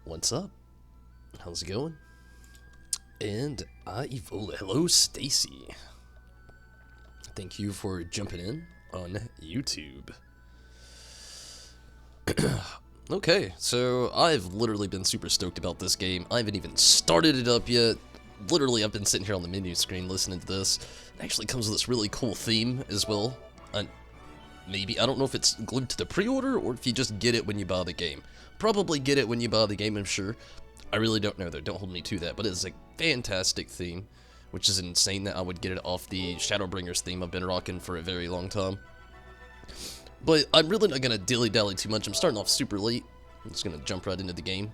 What's up? How's it going? And hello Stacy. Thank you for jumping in on YouTube. Okay, so I've literally been super stoked about this game. I haven't even started it up yet. Literally, I've been sitting here on the menu screen listening to this. It actually comes with this really cool theme as well. Maybe, I don't know if it's glued to the pre-order or if you just get it when you buy the game. Probably get it when you buy the game, I'm sure. I really don't know though, don't hold me to that, but it's a fantastic theme, which is insane that I would get it off the Shadowbringers theme I've been rocking for a very long time. But I'm really not going to dilly-dally too much. I'm starting off super late. I'm just going to jump right into the game.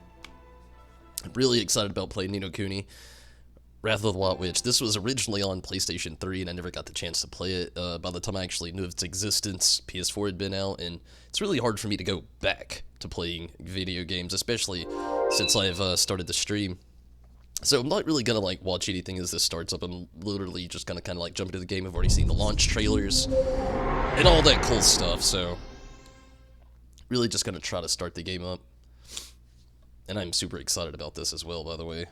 I'm really excited about playing Ni no Kuni. Wrath of the White Witch. This was originally on PlayStation 3, and I never got the chance to play it. By the time I actually knew of its existence, PS4 had been out, and it's really hard for me to go back to playing video games, especially since I've started to stream. So I'm not really going to watch anything as this starts up. I'm literally just going to kind of jump into the game. I've already seen the launch trailers and all that cool stuff, so really just going to try to start the game up. And I'm super excited about this as well, by the way.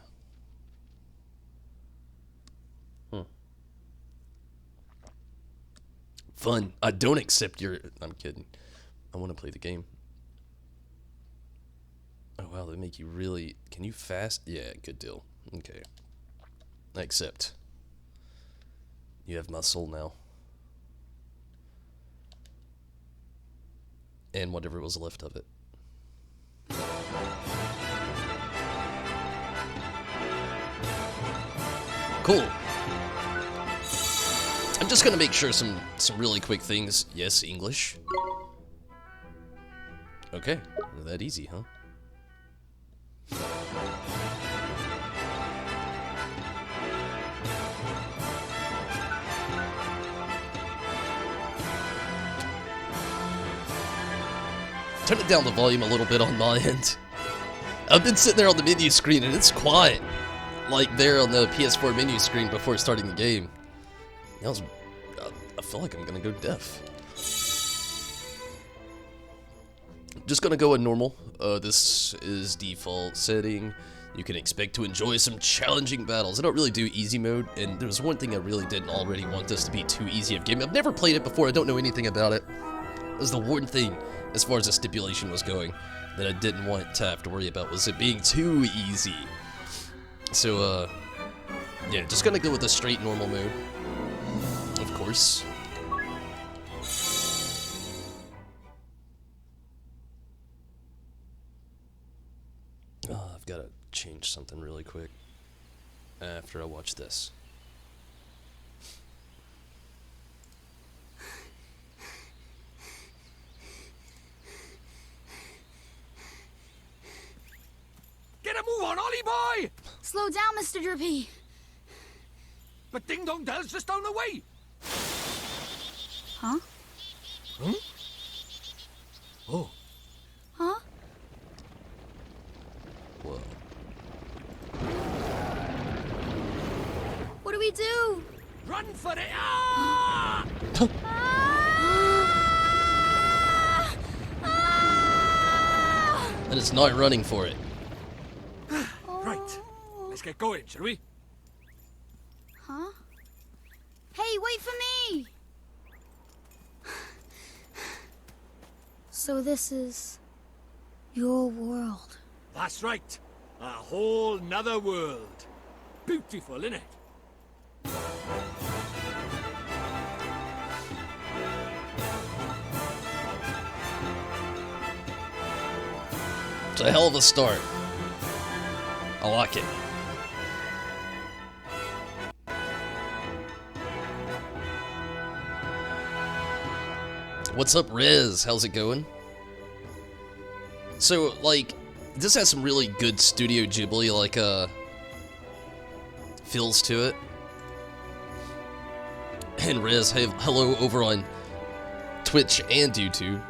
Fun. I don't accept your... I'm kidding. I want to play the game. Oh, wow, they make you really... Can you fast? Yeah, good deal. Okay. I accept. You have my soul now. And whatever was left of it. Cool. I'm just gonna make sure some really quick things. Yes, English. Okay, that easy, huh? Turn it down the volume a little bit on my end. I've been sitting there on the menu screen and it's quiet. Like there on the PS4 menu screen before starting the game. I feel like I'm gonna go deaf. Just gonna go in normal. This is default setting. You can expect to enjoy some challenging battles. I don't really do easy mode, and there was one thing I really didn't already want this to be too easy of game. I've never played it before, I don't know anything about it. That was the one thing, as far as the stipulation was going, that I didn't want to have to worry about, was it being too easy. So, yeah, just gonna go with a straight normal mode. Of course. I've got to change something really quick after I watch this. Get a move on, Ollie boy! Slow down, Mr. Drippy. But Ding Dong Dell's just down the way. Huh? Huh? Oh. Huh? Whoa. What do we do? Run for it! Ah! And it's not running for it. Right. Let's get going, shall we? Huh? Hey, wait for me! So this is your world. That's right. A whole nother world. Beautiful, innit? It's a hell of a start. I like it. What's up, Riz? How's it going? So, this has some really good Studio Ghibli, feels to it. And Riz, hey, hello over on Twitch and YouTube.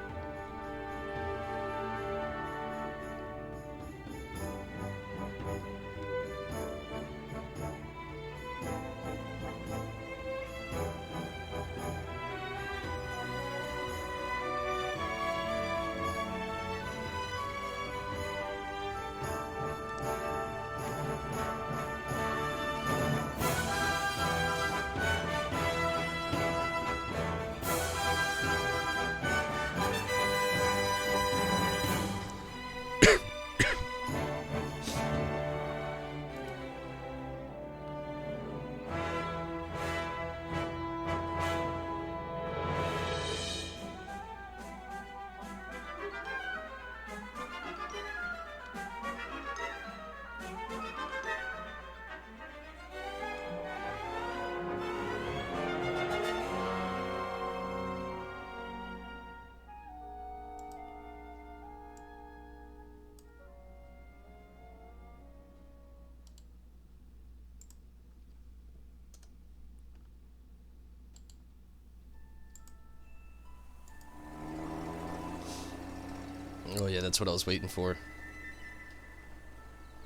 Oh yeah, that's what I was waiting for.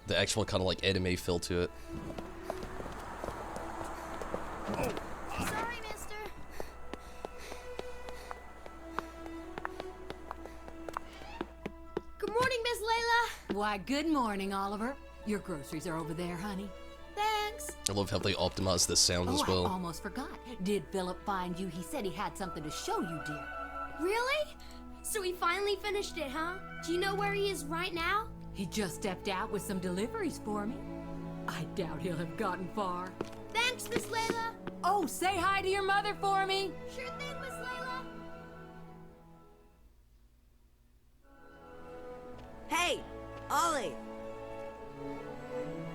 The actual kind of like anime feel to it. Sorry, mister. Good morning, Miss Layla. Why, good morning, Oliver. Your groceries are over there, honey. Thanks. I love how they optimize the sound as I well. almost forgot. Did Philip find you? He said he had something to show you, dear. Really? So he finally finished it, huh? Do you know where he is right now? He just stepped out with some deliveries for me. I doubt he'll have gotten far. Thanks, Miss Layla. Oh, say hi to your mother for me. Sure thing, Miss Layla. Hey, Ollie!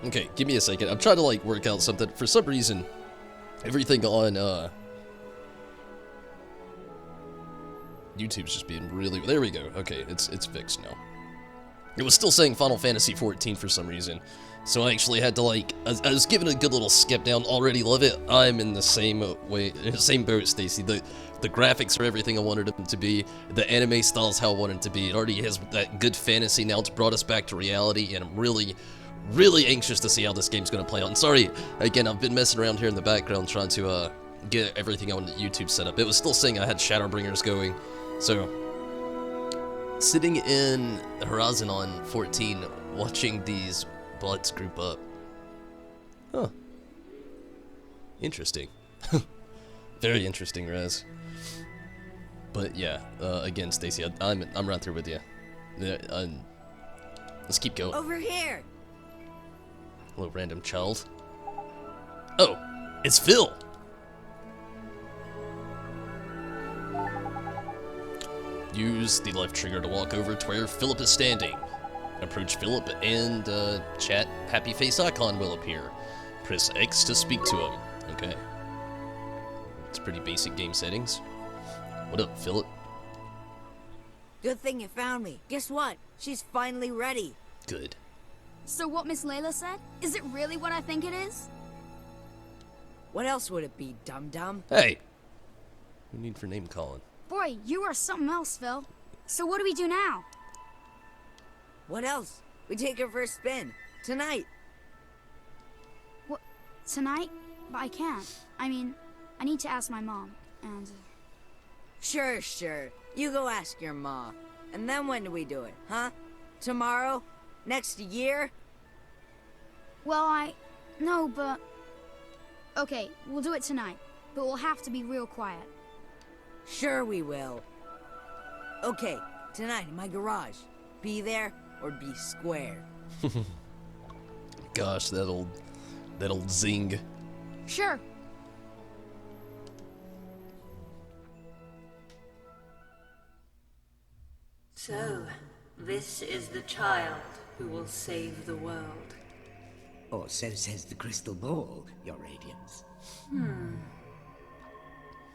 Okay, give me a second. I'm trying to like work out something. For some reason, everything on YouTube's just being really. There we go. Okay, it's fixed now. It was still saying Final Fantasy 14 for some reason, so I actually had to like. I was giving a good little skip down. Already love it. I'm in the same way, same boat, Stacy. The graphics are everything I wanted them to be. The anime style's how I wanted it to be. It already has that good fantasy. Now it's brought us back to reality, and I'm really anxious to see how this game's gonna play out. And sorry, again, I've been messing around here in the background trying to get everything on YouTube set up. It was still saying I had Shadowbringers going, so sitting in Horizon on 14, watching these bots group up. Huh. Interesting. Very interesting, Raz. But yeah, again, Stacy, I'm right there with you. Let's keep going. Over here! Hello, random child. Oh, it's Phil! Use the left trigger to walk over to where Philip is standing. Approach Philip and chat happy face icon will appear. Press X to speak to him. Okay. It's pretty basic game settings. What up, Philip? Good thing you found me. Guess what? She's finally ready. Good. So what Miss Layla said? Is it really what I think it is? What else would it be, dum-dum? Hey! No need for name calling. Boy, you are something else, Phil. So what do we do now? What else? We take her for a spin. Tonight. What? Tonight? But I can't. I mean, I need to ask my mom, and... Sure. You go ask your ma. And then when do we do it, huh? Tomorrow? Next year? Well, No, but... Okay, we'll do it tonight. But we'll have to be real quiet. Sure we will. Okay, tonight in my garage. Be there or be square. Gosh, that old zing. Sure. So, this is the child who will save the world. Or so says the crystal ball, Your Radiance.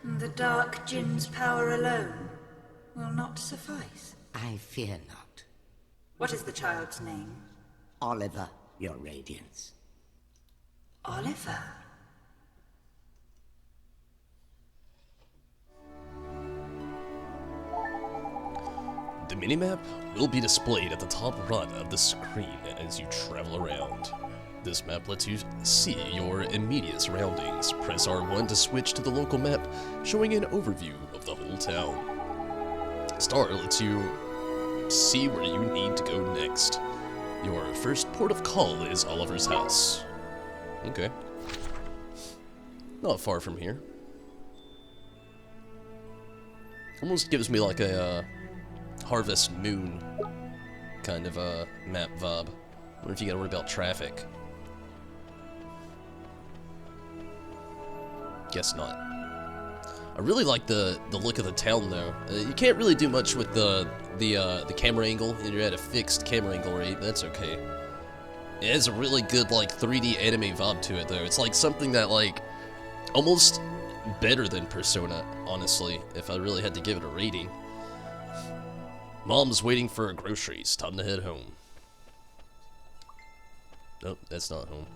The Dark Jinn's power alone will not suffice. I fear not. What is the child's name? Oliver, Your Radiance. Oliver. The minimap will be displayed at the top right of the screen as you travel around. This map lets you see your immediate surroundings. Press R1 to switch to the local map, showing an overview of the whole town. Star lets you see where you need to go next. Your first port of call is Oliver's house. Okay. Not far from here. Almost gives me like a Harvest Moon kind of map vibe. What if you gotta worry about traffic? Guess not. I really like the look of the town though. You can't really do much with the camera angle, and you're at a fixed camera angle rate. That's okay. It has a really good like 3D anime vibe to it though. It's like something that like almost better than Persona, honestly, if I really had to give it a rating. Mom's waiting for her groceries. Time to head home. Nope, that's not home.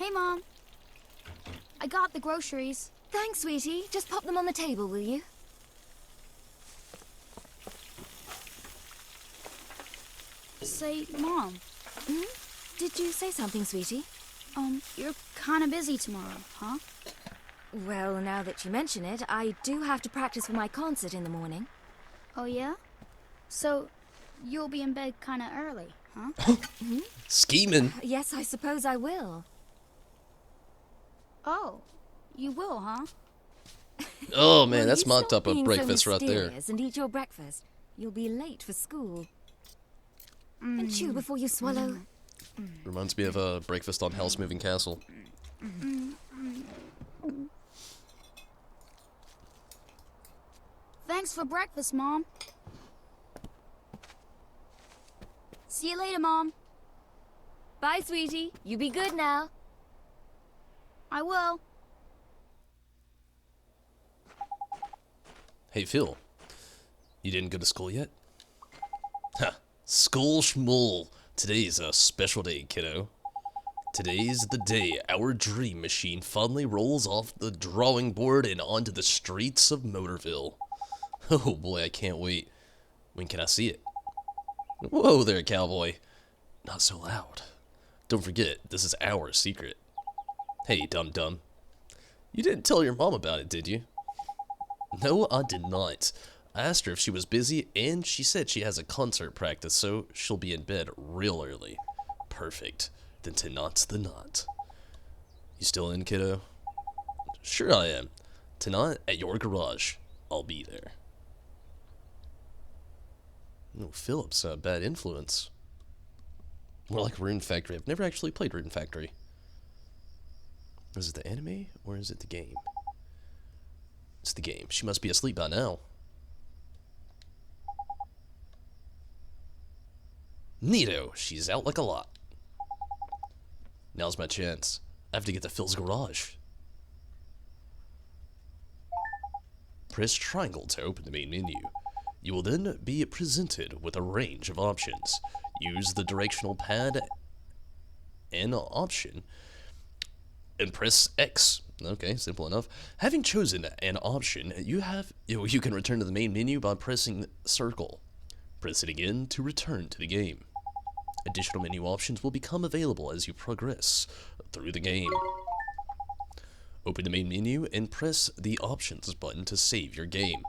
Hey, Mom. I got the groceries. Thanks, sweetie. Just pop them on the table, will you? Say, Mom, Did you say something, sweetie? you're kinda busy tomorrow, huh? Well, now that you mention it, I do have to practice for my concert in the morning. Oh, yeah? So, you'll be in bed kinda early, huh? Scheming. Yes, I suppose I will. Oh, you will, huh? Oh man, Will that's you mocked stop up a being breakfast so right there. mysterious and eat your breakfast. You'll be late for school. And chew before you swallow. Reminds me of a breakfast on House Moving Castle. Thanks for breakfast, Mom. See you later, Mom. Bye, sweetie. You be good now. I will. Hey Phil, you didn't go to school yet? Ha! School schmool. Today's a special day, kiddo. Today's the day our dream machine finally rolls off the drawing board and onto the streets of Motorville. Oh boy, I can't wait. When can I see it? Whoa there, cowboy. Not so loud. Don't forget, this is our secret. Hey, dum-dum. You didn't tell your mom about it, did you? No, I did not. I asked her if she was busy, and she said she has a concert practice, so she'll be in bed real early. Perfect. Then tonight's the night. You still in, kiddo? Sure I am. Tonight, at your garage. I'll be there. No, Philip's a bad influence. More like Rune Factory. I've never actually played Rune Factory. Is it the anime, or is it the game? It's the game. She must be asleep by now. Neato. She's out like a lot. Now's my chance. I have to get to Phil's garage. Press triangle to open the main menu. You will then be presented with a range of options. Use the directional pad and option and press X. Okay, simple enough. Having chosen an option, you can return to the main menu by pressing circle. Press it again to return to the game. Additional menu options will become available as you progress through the game. Open the main menu and press the options button to save your game.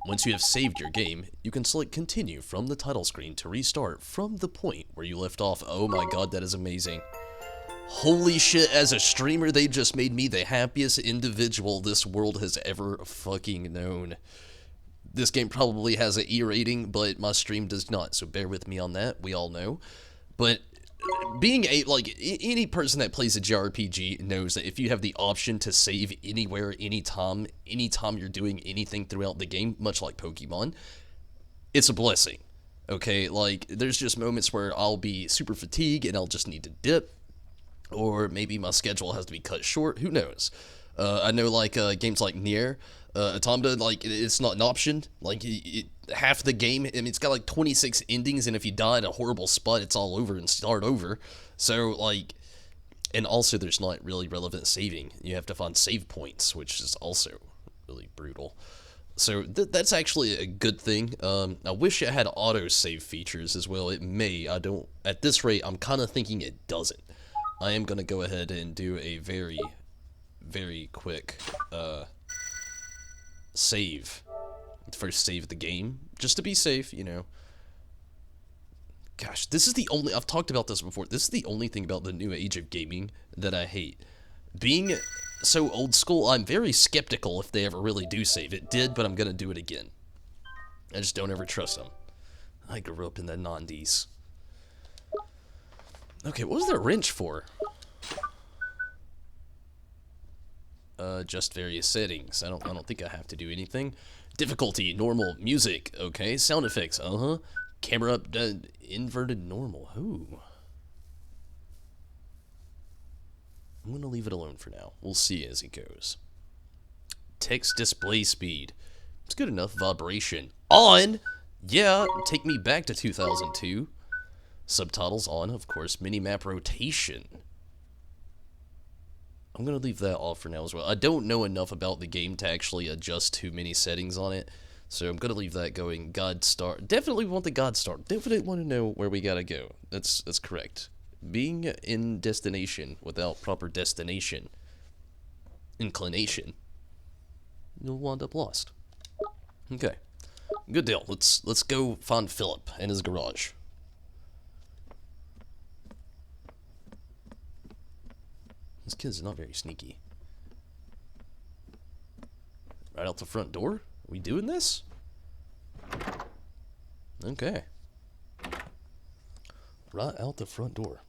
Once you have saved your game, you can select continue from the title screen to restart from the point where you left off. Oh my god, that is amazing. Holy shit, as a streamer, they just made me the happiest individual this world has ever fucking known. This game probably has an E rating, but my stream does not, so bear with me on that, we all know. But being any person that plays a JRPG knows that if you have the option to save anywhere, anytime you're doing anything throughout the game, much like Pokemon, it's a blessing. Okay, like, there's just moments where I'll be super fatigued and I'll just need to dip. Or maybe my schedule has to be cut short, who knows. I know, like, games like Nier Automata, like, it's not an option. Like, half the game, I mean, it's got like 26 endings, and if you die at a horrible spot, it's all over and start over. So, like, and also there's not really relevant saving. You have to find save points, which is also really brutal. So that's actually a good thing. I wish it had auto-save features as well. It may. I don't. At this rate, I'm kind of thinking it doesn't. I am going to go ahead and do a very, very quick save. First save the game, just to be safe, you know. Gosh, this is the only, I've talked about this before, this is the only thing about the new age of gaming that I hate. Being so old school, I'm very skeptical if they ever really do save. It did, but I'm going to do it again. I just don't ever trust them. I grew up in the 90s. Okay, what was that wrench for? Just various settings. I don't think I have to do anything. Difficulty, normal, music, okay. Sound effects, Camera up, inverted normal. Ooh. I'm gonna leave it alone for now. We'll see as it goes. Text display speed. It's good enough. Vibration. On! Yeah, take me back to 2002. Subtitles on, of course. Minimap rotation. I'm going to leave that off for now as well. I don't know enough about the game to actually adjust too many settings on it, so I'm going to leave that going. God Star. Definitely want the God Star. Definitely want to know where we got to go. That's correct. Being in destination without proper destination, inclination, you'll wind up lost. Okay. Good deal. Let's go find Philip in his garage. This kid's not very sneaky. Right out the front door? Are we doing this? Okay. Right out the front door.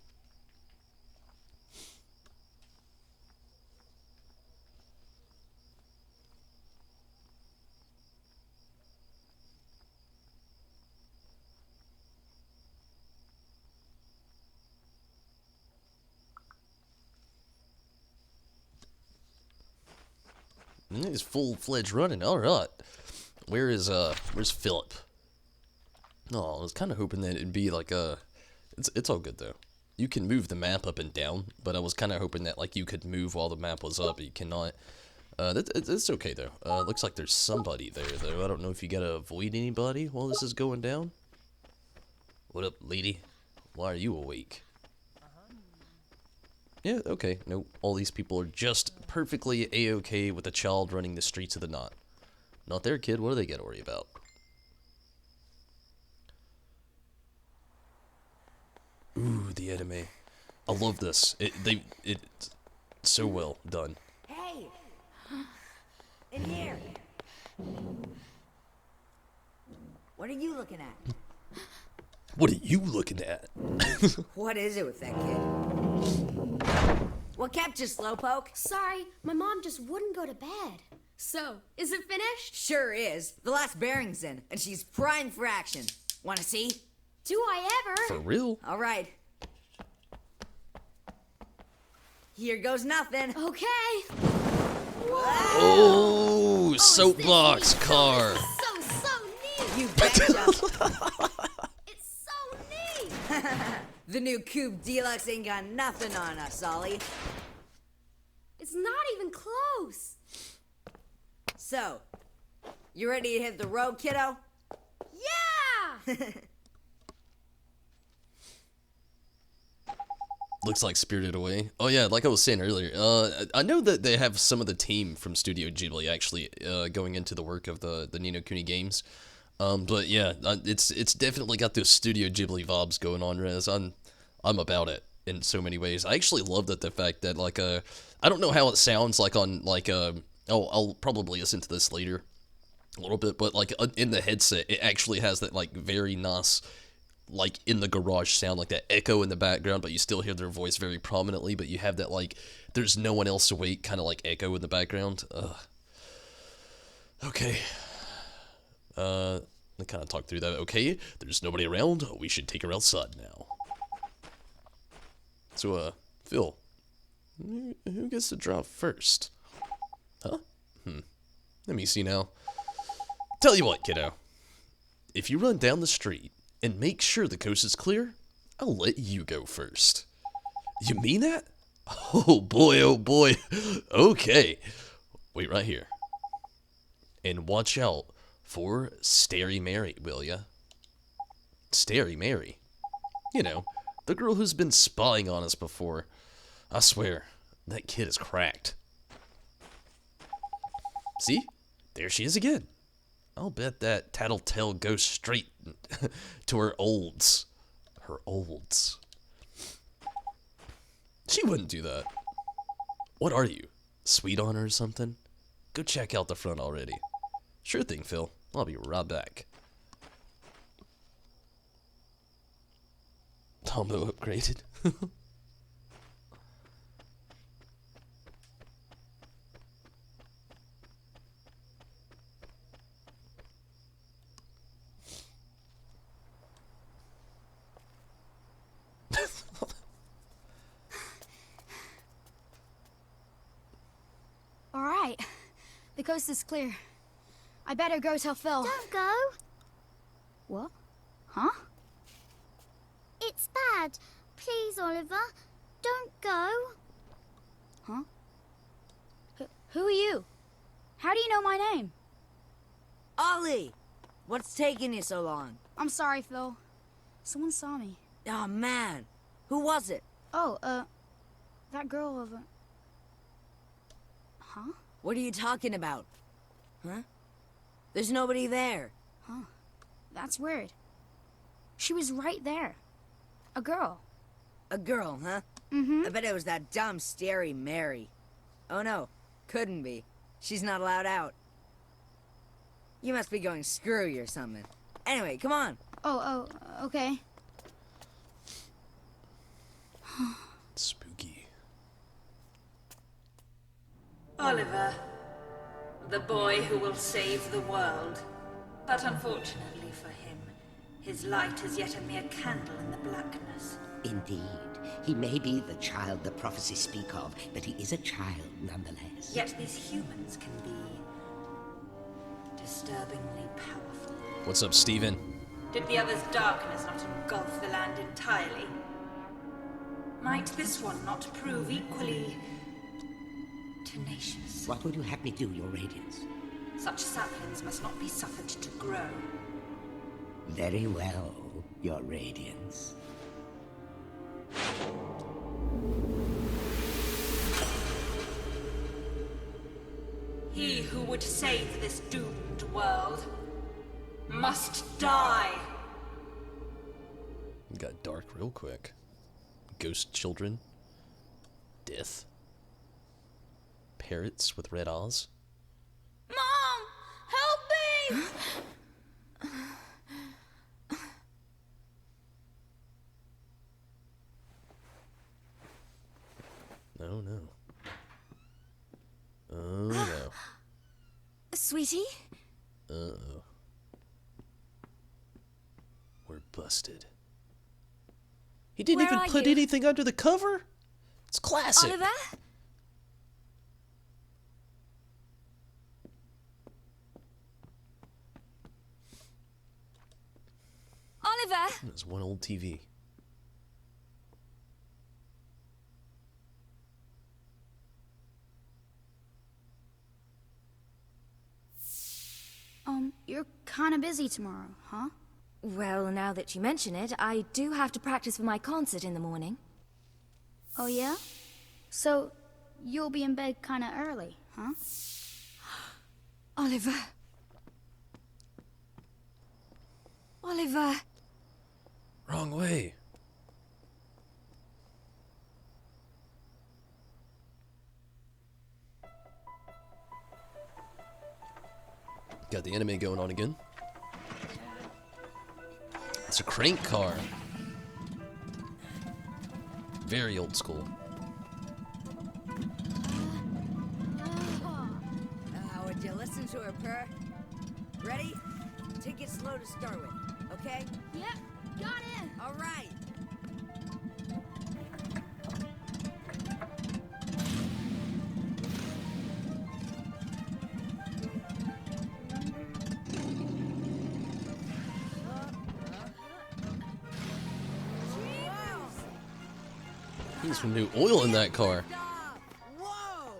He's full-fledged running. All right. Where's Philip? Oh, I was kind of hoping that it'd be like it's all good though. You can move the map up and down, but I was kind of hoping that like you could move while the map was up, but you cannot. It's okay though. Looks like there's somebody there though. I don't know if you gotta avoid anybody while this is going down. What up, lady? Why are you awake? Yeah, okay. Nope. All these people are just perfectly a-okay with a child running the streets of the knot. Not their kid. What do they got to worry about? Ooh, the anime. I love this. It's so well done. Hey! In here! What are you looking at? What are you looking at? What is it with that kid? What kept you, Slowpoke? Sorry, my mom just wouldn't go to bed. So, is it finished? Sure is. The last bearing's in, and she's primed for action. Wanna see? Do I ever? For real? All right. Here goes nothing. Okay. Oh, soapbox car. So neat. You betcha. It's so neat. The new Coupe Deluxe ain't got nothing on us, Ollie. It's not even close. So, you ready to hit the road, kiddo? Yeah! Looks like Spirited Away. Oh yeah, like I was saying earlier, I know that they have some of the team from Studio Ghibli actually going into the work of the Ni no Kuni games. But yeah, it's definitely got those Studio Ghibli vibes going on, Rez. I'm about it in so many ways. I actually love that the fact that like I don't know how it sounds like on like I'll probably listen to this later a little bit, but like in the headset it actually has that like very nice like in the garage sound, like that echo in the background, but you still hear their voice very prominently, but you have that like there's no one else awake kind of like echo in the background. Okay. I kind of talked through that. Okay, there's nobody around. We should take her outside now. So, Phil, who gets to drive first? Huh? Let me see now. Tell you what, kiddo. If you run down the street and make sure the coast is clear, I'll let you go first. You mean that? Oh boy, oh boy. Okay. Wait right here. And watch out for Starry Mary, will ya? Starry Mary? You know, the girl who's been spying on us before. I swear, that kid is cracked. See? There she is again. I'll bet that tattletale goes straight to her olds. Her olds. She wouldn't do that. What are you? Sweet on her or something? Go check out the front already. Sure thing, Phil. I'll be right back. Tombo upgraded. All right. The coast is clear. I better go tell Phil. Don't go. What? Huh? It's bad. Please, Oliver. Don't go. Huh? Who are you? How do you know my name? Ollie! What's taking you so long? I'm sorry, Phil. Someone saw me. Oh, man. Who was it? Oh, that girl over... Huh? What are you talking about? Huh? There's nobody there. Huh. That's weird. She was right there. A girl. A girl, huh? Mm-hmm. I bet it was that dumb, scary Mary. Oh no, couldn't be. She's not allowed out. You must be going screwy or something. Anyway, come on. Oh, okay. Spooky. Oliver, the boy who will save the world. But unfortunately for him, his light is yet a mere candle in the blackness. Indeed. He may be the child the prophecies speak of, but he is a child nonetheless. Yet these humans can be disturbingly powerful. What's up, Steven? Did the other's darkness not engulf the land entirely? Might this one not prove equally tenacious? What would you have me do, Your Radiance? Such saplings must not be suffered to grow. Very well, Your Radiance. He who would save this doomed world must die. It got dark real quick. Ghost children. Death. Parrots with red eyes. Mom, help me! Oh no. Oh no. Sweetie? Uh-oh. We're busted. He didn't Where even are put you? anything under the cover? It's classic. Oliver? Oliver? There's one old TV. You're kinda busy tomorrow, huh? Well, now that you mention it, I do have to practice for my concert in the morning. Oh, yeah? So, you'll be in bed kinda early, huh? Oliver. Oliver. Wrong way. Got the anime going on again. It's a crank car. Very old school. Would you listen to her purr? Ready? Take it slow to start with, okay? Yep, got it! All right. Needs some new oil in that car. Whoa!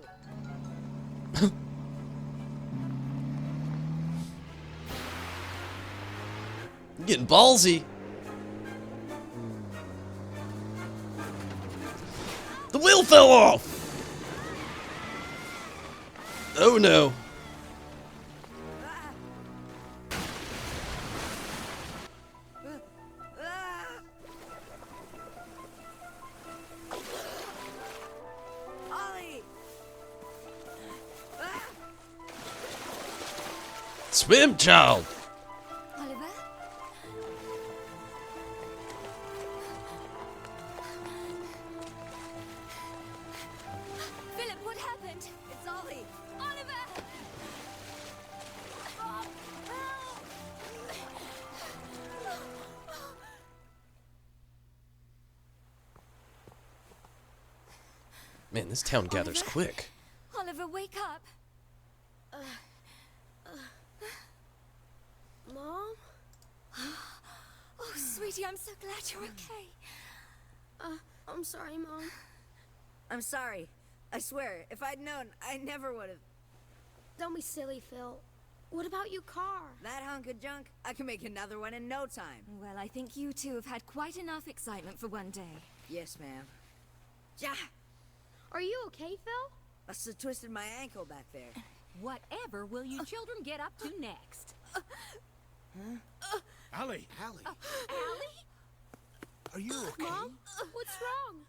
Getting ballsy. The wheel fell off! Oh no. Ollie! Swim, child! Oliver? Philip, what happened? It's Ollie! Oliver! Man, this town gathers quick. Oliver, wake up! Mom? Oh, sweetie, I'm so glad you're okay. I'm sorry, Mom. I'm sorry. I swear, if I'd known, I never would have. Don't be silly, Phil. What about your car? That hunk of junk, I can make another one in no time. Well, I think you two have had quite enough excitement for one day. Yes, ma'am. Ja! Are you okay, Phil? Must have twisted my ankle back there. Whatever will you children get up to next? Allie! Allie? Are you okay? Mom? What's wrong?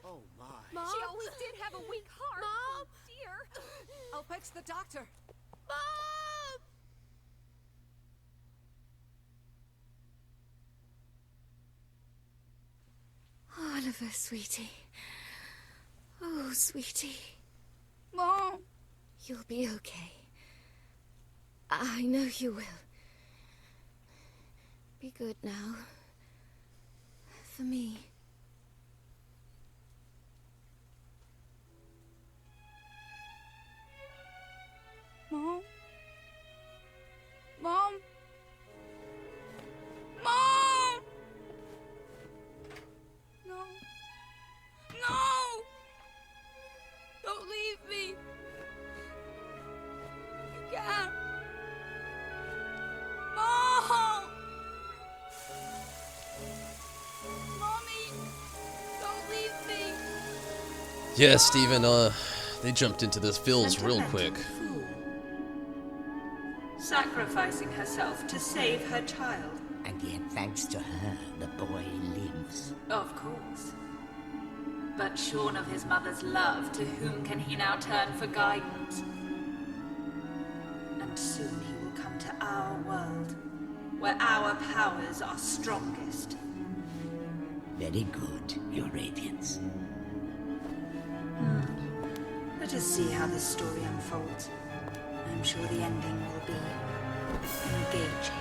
Oh, my. Mom? She always did have a weak heart. Mom? Oh, dear. I'll fetch the doctor. Mom! Oliver, sweetie. Oh, sweetie. Mom! You'll be okay. I know you will. Be good now. For me. Mom? Mom? Mom! No. No! Don't leave me. You can't. Mom! Mommy! Don't leave me. Yeah, Steven, they jumped into this Phil's real quick. Fool. Sacrificing herself to save her child. And yet, thanks to her, the boy lives. Of course. But shorn of his mother's love, to whom can he now turn for guidance? And soon he will come to our world, where our powers are strongest. Very good, Your Radiance. Let us see how this story unfolds. I'm sure the ending will be engaging.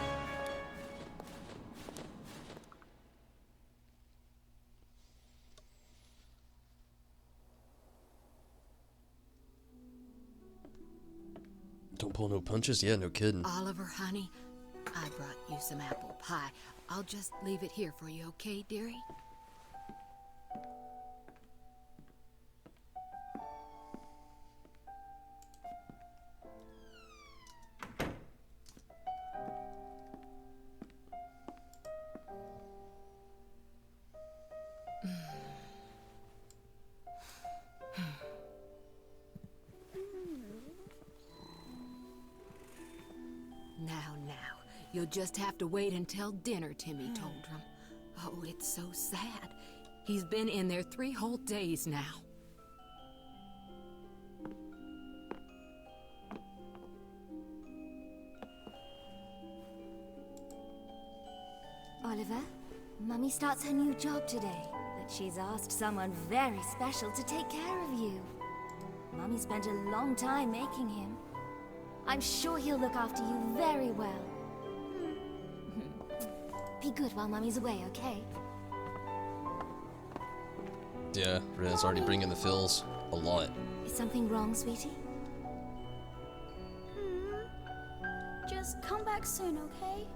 Don't pull no punches? Yeah, no kidding. Oliver, honey, I brought you some apple pie. I'll just leave it here for you, okay, dearie? Now, you'll just have to wait until dinner, Timmy told him. Oh, it's so sad. He's been in there 3 whole days now. Oliver, Mummy starts her new job today, but she's asked someone very special to take care of you. Mummy spent a long time making him. I'm sure he'll look after you very well. Be good while Mummy's away, okay? Yeah, Ren's already bringing the Phils a lot. Is something wrong, sweetie? Just come back soon, okay?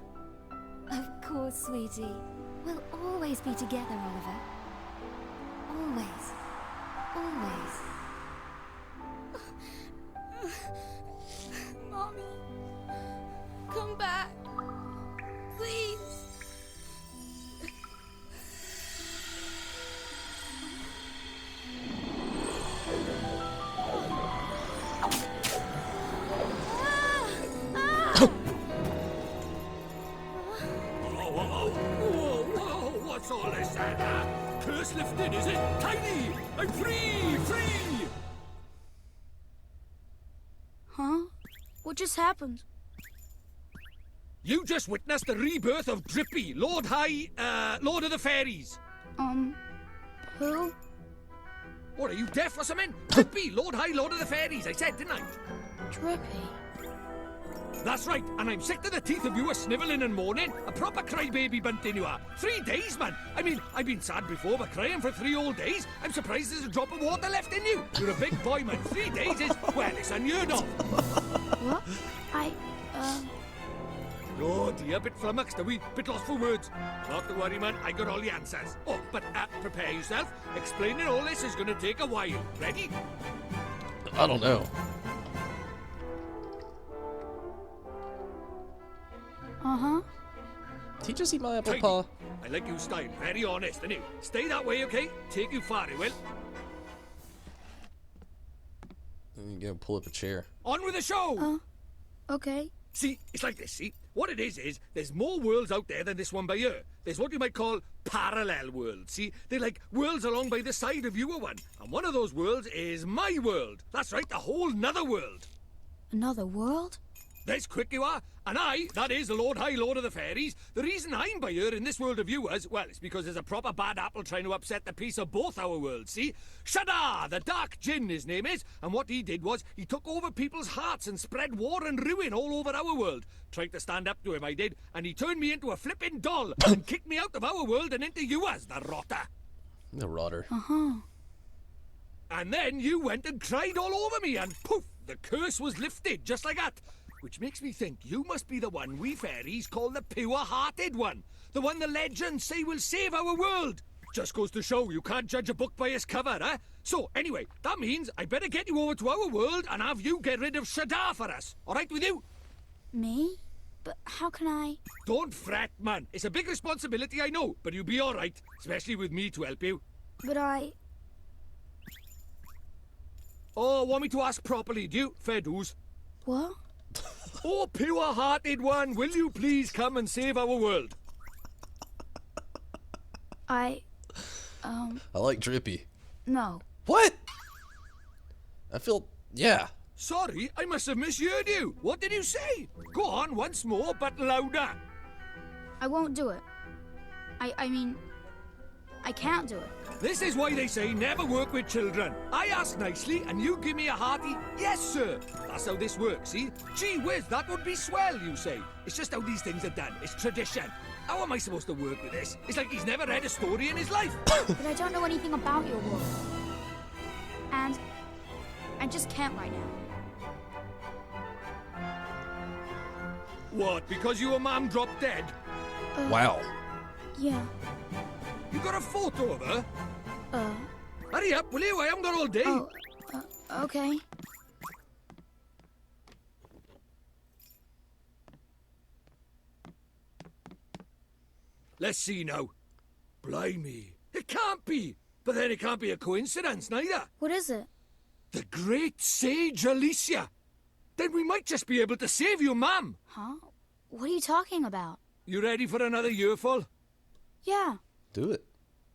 Of course, sweetie. We'll always be together, Oliver. Always. Always. Mommy, come back. Please. Whoa, what's all this then? Curse lifted, is it? Tiny! I'm free! Free! Huh? What just happened? You just witnessed the rebirth of Drippy, Lord of the Fairies. Who? What, are you deaf or something? Drippy, Lord of the Fairies, I said, didn't I? Drippy. That's right, and I'm sick to the teeth of you a snivelling and moaning. A proper crybaby bunting you are. 3 days, man. I mean, I've been sad before, but crying for 3 whole days? I'm surprised there's a drop of water left in you. You're a big boy, man. 3 days is, well, it's unheard of. What? Oh dear, bit flummoxed, are we? Bit lost for words. Not to worry, man, I got all the answers. Oh, but prepare yourself. Explaining all this is gonna take a while. Ready? I don't know. Uh-huh. Did he just eat my apple Tidy. paw? I like your style. Very honest, and you stay that way, okay? Take you far, it will. Then you go pull up a chair. On with the show! Okay. See, it's like this, see? What it is there's more worlds out there than this one by here. There's what you might call parallel worlds, see? They're like worlds along by the side of your one. And one of those worlds is my world. That's right, a whole nother world. Another world? There's quick you are. And I, that is the Lord High Lord of the Fairies, the reason I'm by here in this world of yours, well, it's because there's a proper bad apple trying to upset the peace of both our worlds, see? Shadar, the Dark Djinn, his name is, and what he did was he took over people's hearts and spread war and ruin all over our world. Tried to stand up to him, I did, and he turned me into a flippin' doll and kicked me out of our world and into yours, the rotter. The rotter. Uh-huh. And then you went and cried all over me, and poof, the curse was lifted, just like that. Which makes me think you must be the one we fairies call the pure-hearted one. The one the legends say will save our world. Just goes to show you can't judge a book by its cover, eh? So, anyway, that means I better get you over to our world and have you get rid of Shadar for us. All right with you? Me? But how can I? Don't fret, man. It's a big responsibility, I know, but you'll be all right, especially with me to help you. But I... Oh, want me to ask properly, do you? Fair dues. What? Oh, pure-hearted one, will you please come and save our world? I like Drippy. no. What? I feel... yeah. Sorry, I must have misheard you. What did you say? Go on once more, but louder. I won't do it. I mean, I can't do it. This is why they say never work with children. I ask nicely, and you give me a hearty, yes, sir. That's how this works, see? Gee whiz, that would be swell, you say. It's just how these things are done. It's tradition. How am I supposed to work with this? It's like he's never read a story in his life. But I don't know anything about your world. And I just can't right now. What, because your mom dropped dead? Wow. Yeah. You got a photo of her? Hurry up, will you? I haven't got all day. Oh, okay. Let's see now. Blimey. It can't be. But then it can't be a coincidence, neither. What is it? The great sage Alicia. Then we might just be able to save you, ma'am. Huh? What are you talking about? You ready for another earful? Yeah. Do it.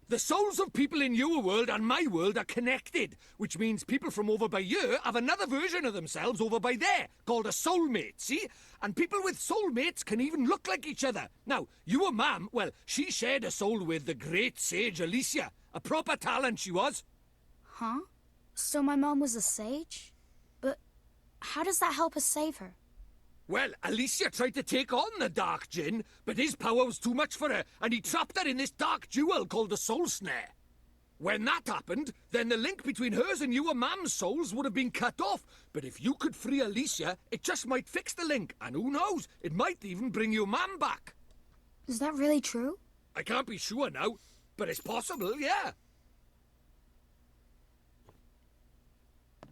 The souls of people in your world and my world are connected, which means people from over by here have another version of themselves over by there, called a soulmate, see? And people with soulmates can even look like each other. Now, your ma'am, well, she shared a soul with the great sage Alicia. A proper talent she was. Huh? So my mom was a sage? But how does that help us save her? Well, Alicia tried to take on the Dark Djinn, but his power was too much for her, and he trapped her in this dark jewel called the Soul Snare. When that happened, then the link between hers and your mam's souls would have been cut off. But if you could free Alicia, it just might fix the link, and who knows, it might even bring your mam back. Is that really true? I can't be sure now, but it's possible, yeah.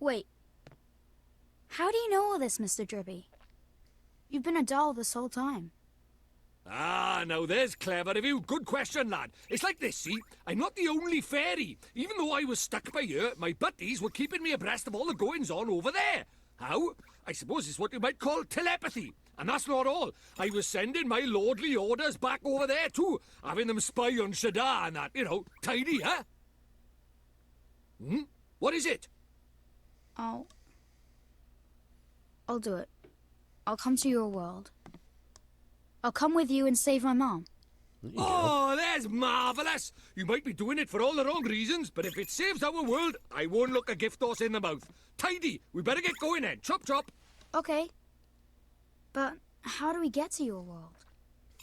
Wait. How do you know all this, Mr. Drippy? You've been a doll this whole time. Ah, now there's clever of you. Good question, lad. It's like this, see? I'm not the only fairy. Even though I was stuck by here, my buddies were keeping me abreast of all the goings-on over there. How? I suppose it's what you might call telepathy. And that's not all. I was sending my lordly orders back over there, too. Having them spy on Shadar and that, you know, tidy, huh? What is it? I'll do it. I'll come to your world. I'll come with you and save my mom. Oh, that's marvellous! You might be doing it for all the wrong reasons, but if it saves our world, I won't look a gift horse in the mouth. Tidy! We better get going then. Chop chop! Okay. But how do we get to your world?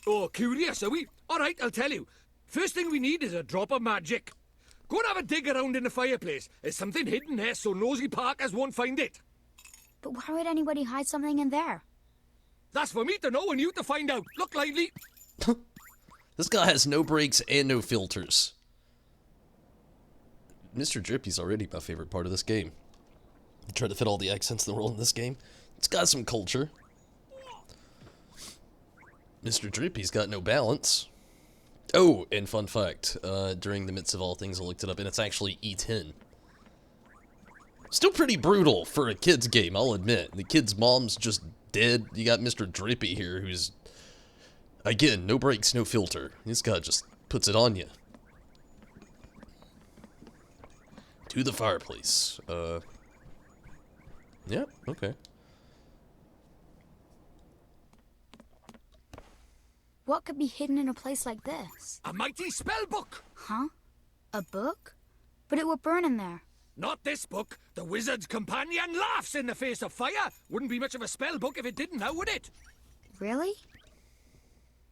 Oh, curious, are we? Alright, I'll tell you. First thing we need is a drop of magic. Go and have a dig around in the fireplace. There's something hidden there so nosy Parkers won't find it. But why would anybody hide something in there? That's for me to know and you to find out. Look lively. This guy has no brakes and no filters. Mr. Drippy's already my favorite part of this game. I try to fit all the accents in the world in this game. It's got some culture. Mr. Drippy's got no balance. Oh, and fun fact, during the midst of all things, I looked it up, and it's actually E10. Still pretty brutal for a kid's game, I'll admit. The kid's mom's just dead. You got Mr. Drippy here, who's, again, no brakes, no filter. This guy just puts it on you. To the fireplace. Yeah, okay. What could be hidden in a place like this? A mighty spell book. Huh? A book? But it would burn in there. Not this book. The Wizard's Companion laughs in the face of fire. Wouldn't be much of a spell book if it didn't, now would it? Really?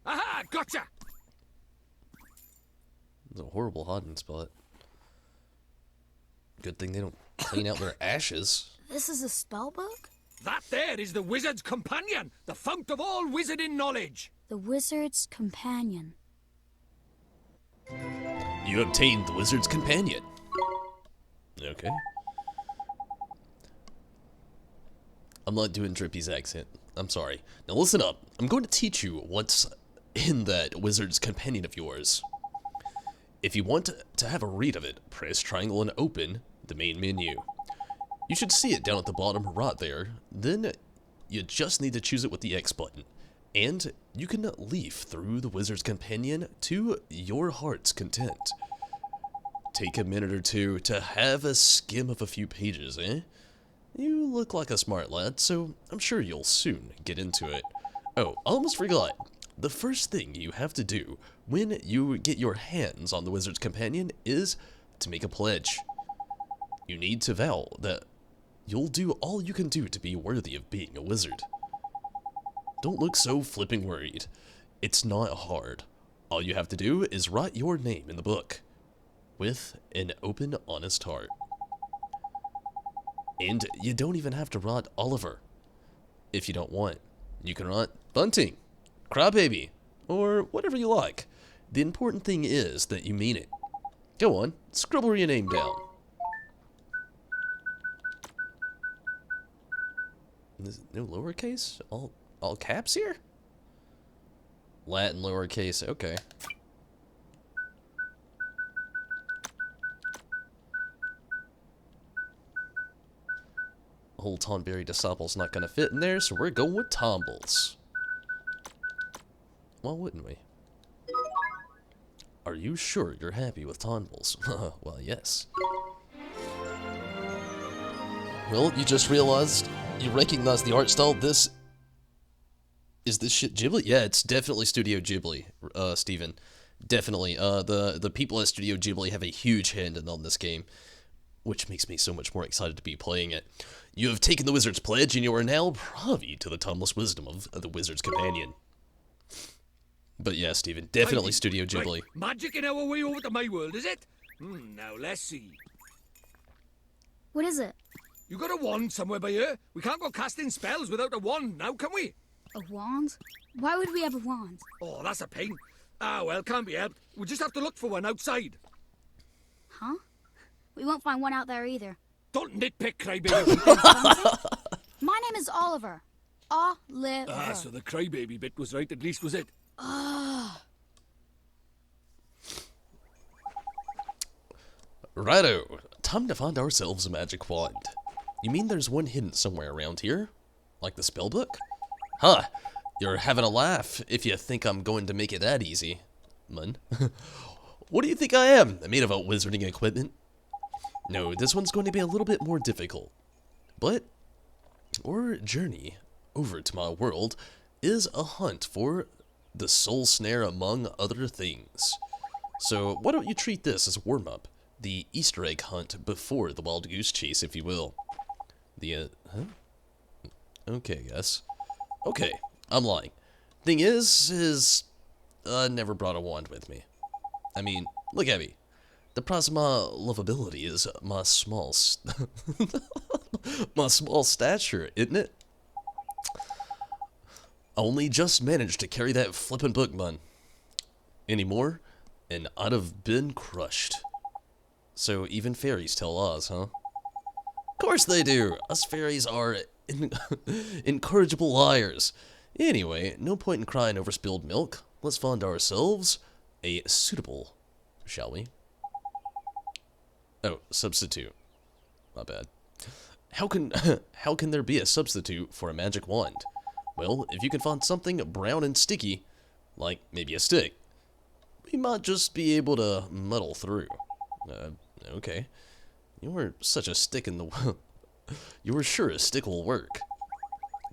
Aha, gotcha. It's a horrible hiding spot. Good thing they don't clean out their ashes. This is a spell book? That there is the Wizard's Companion, the fount of all wizarding knowledge. The Wizard's Companion. You obtained the Wizard's Companion. Okay. I'm not doing Drippy's accent. I'm sorry. Now listen up. I'm going to teach you what's in that Wizard's Companion of yours. If you want to have a read of it, press triangle and open the main menu. You should see it down at the bottom right there. Then you just need to choose it with the X button. And you can leaf through the Wizard's Companion to your heart's content. Take a minute or two to have a skim of a few pages, eh? You look like a smart lad, so I'm sure you'll soon get into it. Oh, I almost forgot. The first thing you have to do when you get your hands on the Wizard's Companion is to make a pledge. You need to vow that you'll do all you can do to be worthy of being a wizard. Don't look so flipping worried. It's not hard. All you have to do is write your name in the book with an open, honest heart. And you don't even have to write Oliver. If you don't want, you can write Bunting, Crybaby, or whatever you like. The important thing is that you mean it. Go on, scribble your name down. There's no lowercase? All caps here? Latin lowercase, okay. Whole Tonberry Disciple's not gonna fit in there, so we're going with Tombles. Why wouldn't we? Are you sure you're happy with Tombles? Well, yes. Well, you just realized, you recognize the art style. Is this shit Ghibli? Yeah, it's definitely Studio Ghibli, Steven. Definitely. The people at Studio Ghibli have a huge hand in on this game, which makes me so much more excited to be playing it. You have taken the Wizard's Pledge, and you are now privy to the timeless wisdom of the Wizard's Companion. But yeah, Steven, definitely Studio Ghibli. Right, magic in our way over to my world, is it? Now let's see. What is it? You got a wand somewhere by here? We can't go casting spells without a wand now, can we? A wand? Why would we have a wand? Oh, that's a pain. Ah, well, can't be helped. We'll just have to look for one outside. Huh? We won't find one out there either. Don't nitpick, crybaby. My name is Oliver. Oliver. Ah, so the crybaby bit was right, at least, was it? Righto, time to find ourselves a magic wand. You mean there's one hidden somewhere around here? Like the spellbook? Huh, you're having a laugh if you think I'm going to make it that easy, man. What do you think I am? I'm made of wizarding equipment? No, this one's going to be a little bit more difficult. But our journey over to my world is a hunt for the soul snare among other things. So why don't you treat this as a warm-up? The Easter egg hunt before the wild goose chase, if you will. Huh? Okay, guess. Okay, I'm lying. Thing is, I never brought a wand with me. I mean, look at me. The price of my lovability is my small my small stature, isn't it? only just managed to carry that flippin' book, man. Any more, and I'd have been crushed. So even fairies tell Oz, huh? Of course they do! Us fairies are incorrigible liars. Anyway, no point in crying over spilled milk. Let's find ourselves a suitable, shall we? Oh, substitute. My bad. How can there be a substitute for a magic wand? Well, if you can find something brown and sticky, like maybe a stick, we might just be able to muddle through. Okay. You were such a stick in the you were sure a stick will work.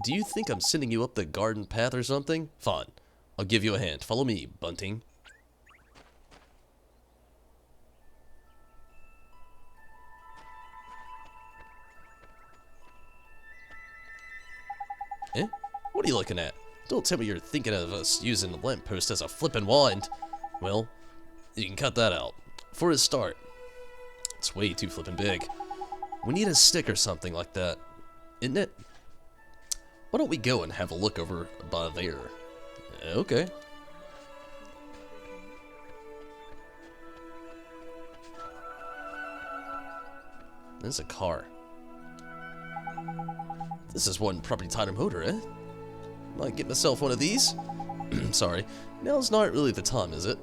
Do you think I'm sending you up the garden path or something? Fine. I'll give you a hand. Follow me, bunting. Eh? What are you looking at? Don't tell me you're thinking of us using the lamppost as a flippin' wand. Well, you can cut that out. For a start, it's way too flippin' big. We need a stick or something like that, isn't it? Why don't we go and have a look over by there? Okay. There's a car. This is one property title motor, eh? Might get myself one of these. Sorry, now's not really the time, is it?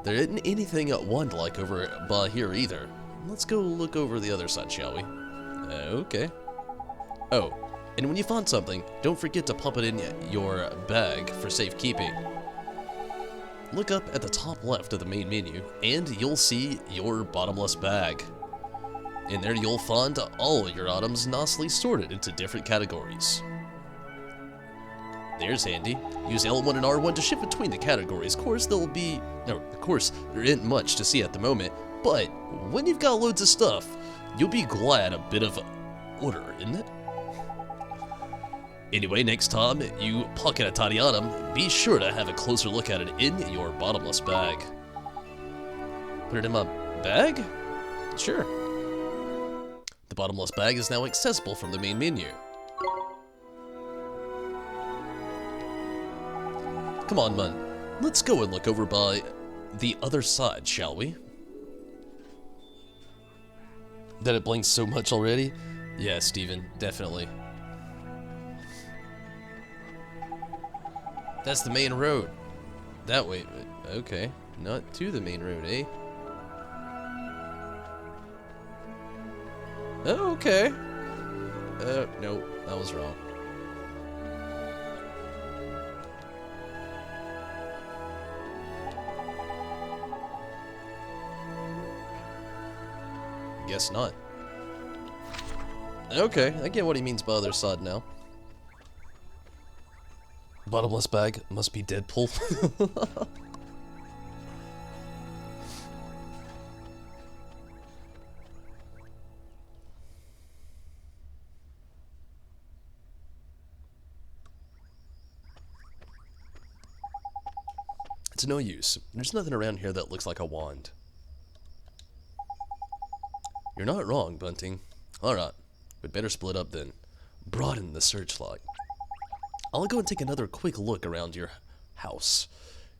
There isn't anything wand-like over by here either. Let's go look over the other side, shall we? Okay. Oh, and when you find something, don't forget to pop it in your bag for safekeeping. Look up at the top left of the main menu, and you'll see your bottomless bag. In there you'll find all your items nicely sorted into different categories. There's handy. Use L1 and R1 to shift between the categories. Of course, there isn't much to see at the moment, but when you've got loads of stuff, you'll be glad a bit of order, isn't it? Anyway, next time you pocket a tiny item, be sure to have a closer look at it in your bottomless bag. Put it in my bag? Sure. The bottomless bag is now accessible from the main menu. Come on, man. Let's go and look over by the other side, shall we? That it blinks so much already? Yeah, Steven, definitely. That's the main road. That way. Okay. Not to the main road, eh? Oh, okay. No, that was wrong. Guess not. Okay, I get what he means by other side now. Bottomless bag must be Deadpool. It's no use. There's nothing around here that looks like a wand. You're not wrong, Bunting. Alright, we'd better split up then. Broaden the searchlight. I'll go and take another quick look around your house.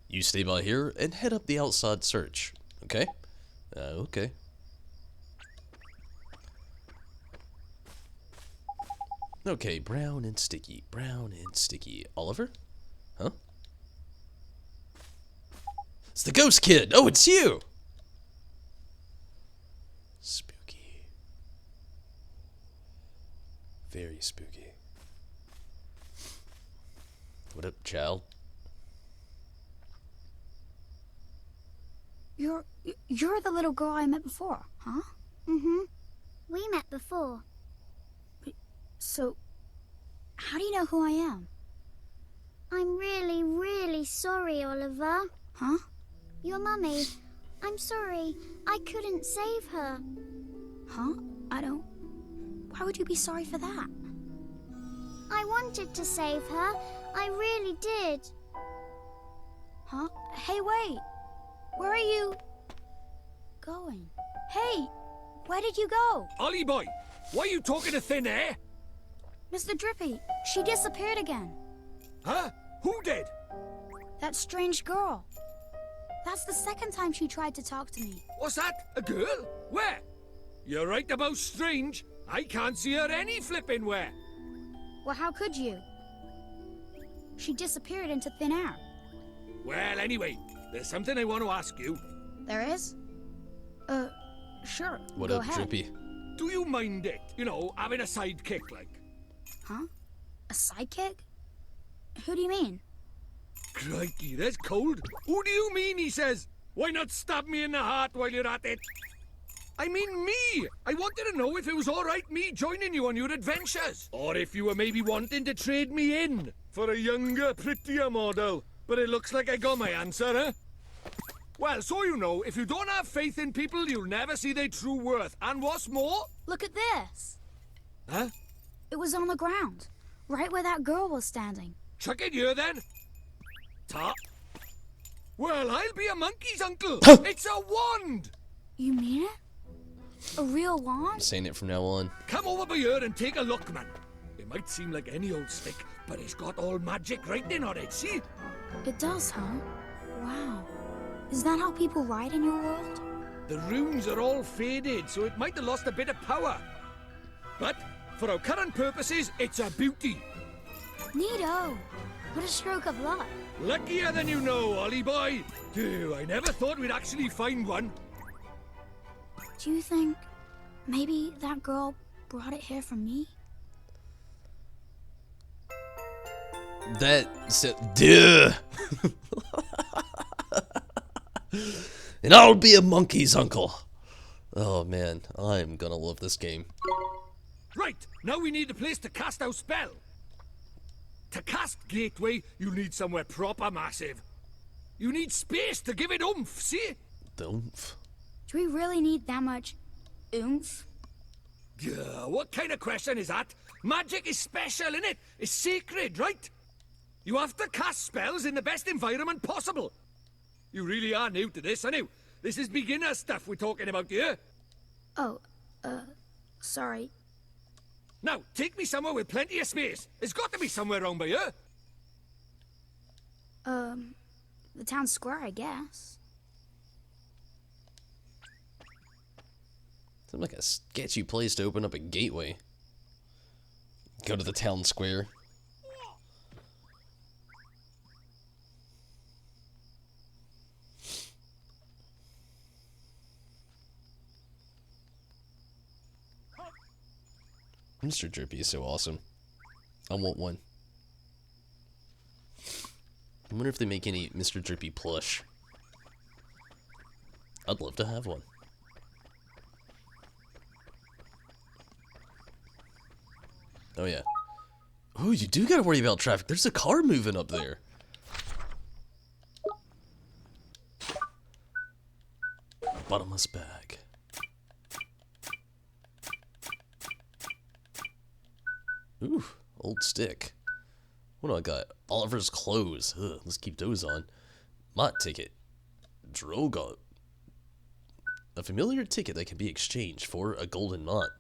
You stay by here and head up the outside search, okay? Okay. Okay, brown and sticky, brown and sticky. Oliver? Huh? It's the ghost kid! Oh, it's you! Spooky. Very spooky. What up, child? You're the little girl I met before, huh? Mm-hmm. We met before. So, how do you know who I am? I'm really, really sorry, Oliver. Huh? Your mummy. I'm sorry. I couldn't save her. Huh? Why would you be sorry for that? I wanted to save her. I really did. Huh? Hey, wait! Where are you going? Hey! Where did you go? Ollie boy, why are you talking to thin air? Mr. Drippy, she disappeared again. Huh? Who did? That strange girl. That's the second time she tried to talk to me. What's that? A girl? Where? You're right about strange. I can't see her any flipping where. Well, how could you? She disappeared into thin air. Well, anyway, there's something I want to ask you. There is? Sure. What Go up, ahead. Drippy? Do you mind it? You know, having a sidekick like? Huh? A sidekick? Who do you mean? Crikey, there's cold. Who do you mean, he says? Why not stab me in the heart while you're at it? I mean me! I wanted to know if it was alright me joining you on your adventures. Or if you were maybe wanting to trade me in for a younger, prettier model. But it looks like I got my answer, huh? Well, so you know, if you don't have faith in people, you'll never see their true worth. And what's more... Look at this. Huh? It was on the ground, right where that girl was standing. Chuck it here, then. Ta. Well, I'll be a monkey's uncle. It's a wand! You mean it? A real I'm wand? saying it from now on. Come over by here and take a look, man. It might seem like any old stick, but it's got all magic writing on it, see? It does, huh? Wow. Is that how people write in your world? The runes are all faded, so it might have lost a bit of power. But, for our current purposes, it's a beauty. Neato. What a stroke of luck. Luckier than you know, Ollie boy. Dude, I never thought we'd actually find one. Do you think maybe that girl brought it here for me? That said, duh. And I'll be a monkey's uncle. Oh man, I'm gonna love this game. Right, now we need a place to cast our spell. To cast Gateway, you need somewhere proper massive. You need space to give it oomph, see? The oomph. Do we really need that much oomph? Yeah, what kind of question is that? Magic is special, innit? It's sacred, right? You have to cast spells in the best environment possible. You really are new to this, aren't you? This is beginner stuff we're talking about here. Oh, sorry. Now, take me somewhere with plenty of space. There's got to be somewhere around by here. The town square, I guess. Seems like a sketchy place to open up a gateway. Go to the town square. Mr. Drippy is so awesome. I want one. I wonder if they make any Mr. Drippy plush. I'd love to have one. Oh yeah. Oh, you do gotta worry about traffic. There's a car moving up there. Bottomless bag. Ooh, old stick. What do I got? Oliver's clothes. Ugh, let's keep those on. Mott ticket. Drogo. A familiar ticket that can be exchanged for a golden mott.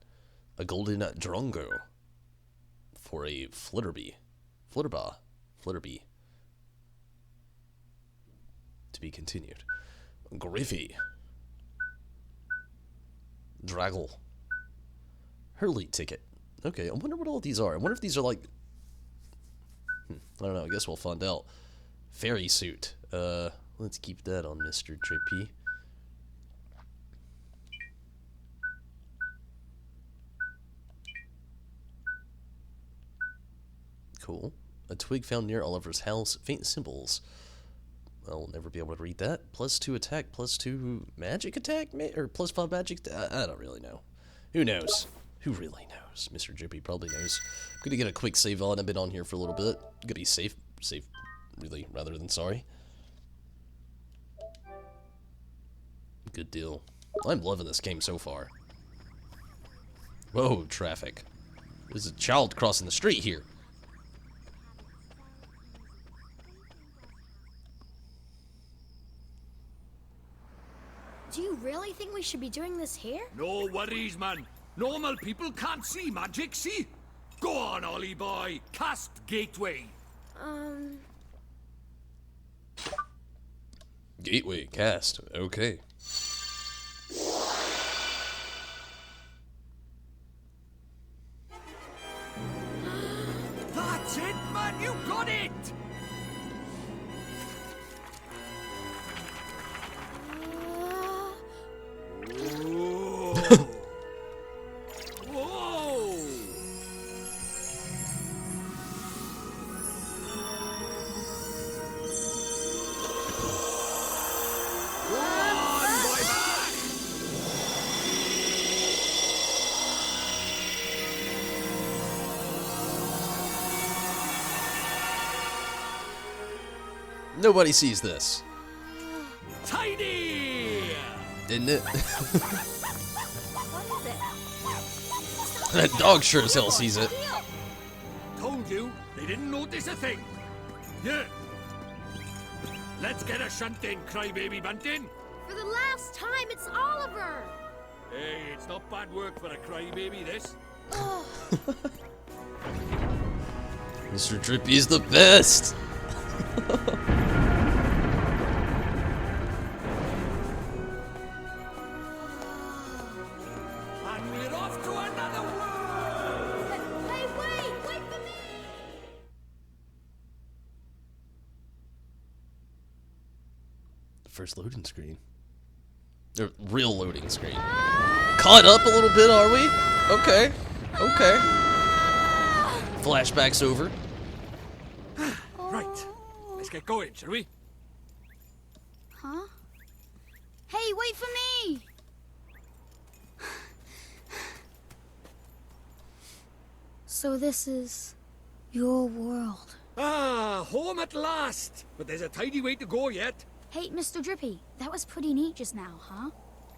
A golden drongo. For a flitterby. Flitterby. To be continued. Griffey. Draggle. Hurley ticket. Okay, I wonder what all these are. I wonder if these are like... I don't know, I guess we'll find out. Fairy suit. Let's keep that on Mr. Drippy. Cool. A twig found near Oliver's house. Faint symbols. I'll never be able to read that. +2 attack, +2 magic attack? Or +5 magic? I don't really know. Who knows? Who really knows? Mr. Drippy probably knows. I'm gonna get a quick save on. I've been on here for a little bit. I'm gonna be safe, really, rather than sorry. Good deal. I'm loving this game so far. Whoa, traffic. There's a child crossing the street here. Do you really think we should be doing this here? No worries, man. Normal people can't see magic, see? Go on, Ollie boy. Cast Gateway. Gateway cast. Okay. That's it, man! You got it! Whoa! Whoa! One boy back! Nobody sees this, Tidy! isn't it? That dog sure as hell sees it. Told you, they didn't notice a thing. Yeah. Let's get a shunt in, crybaby bunting. For the last time, it's Oliver! Hey, it's not bad work for a crybaby, this. Mr. Drippy's the best. And we're off to another world! Hey, wait for me! The first loading screen. The real loading screen. Caught up a little bit, are we? Okay. Okay. Flashbacks over. Right. Let's get going, shall we? Huh? Hey, wait for me! So this is your world. Ah, home at last! But there's a tidy way to go yet. Hey, Mr. Drippy, that was pretty neat just now, huh?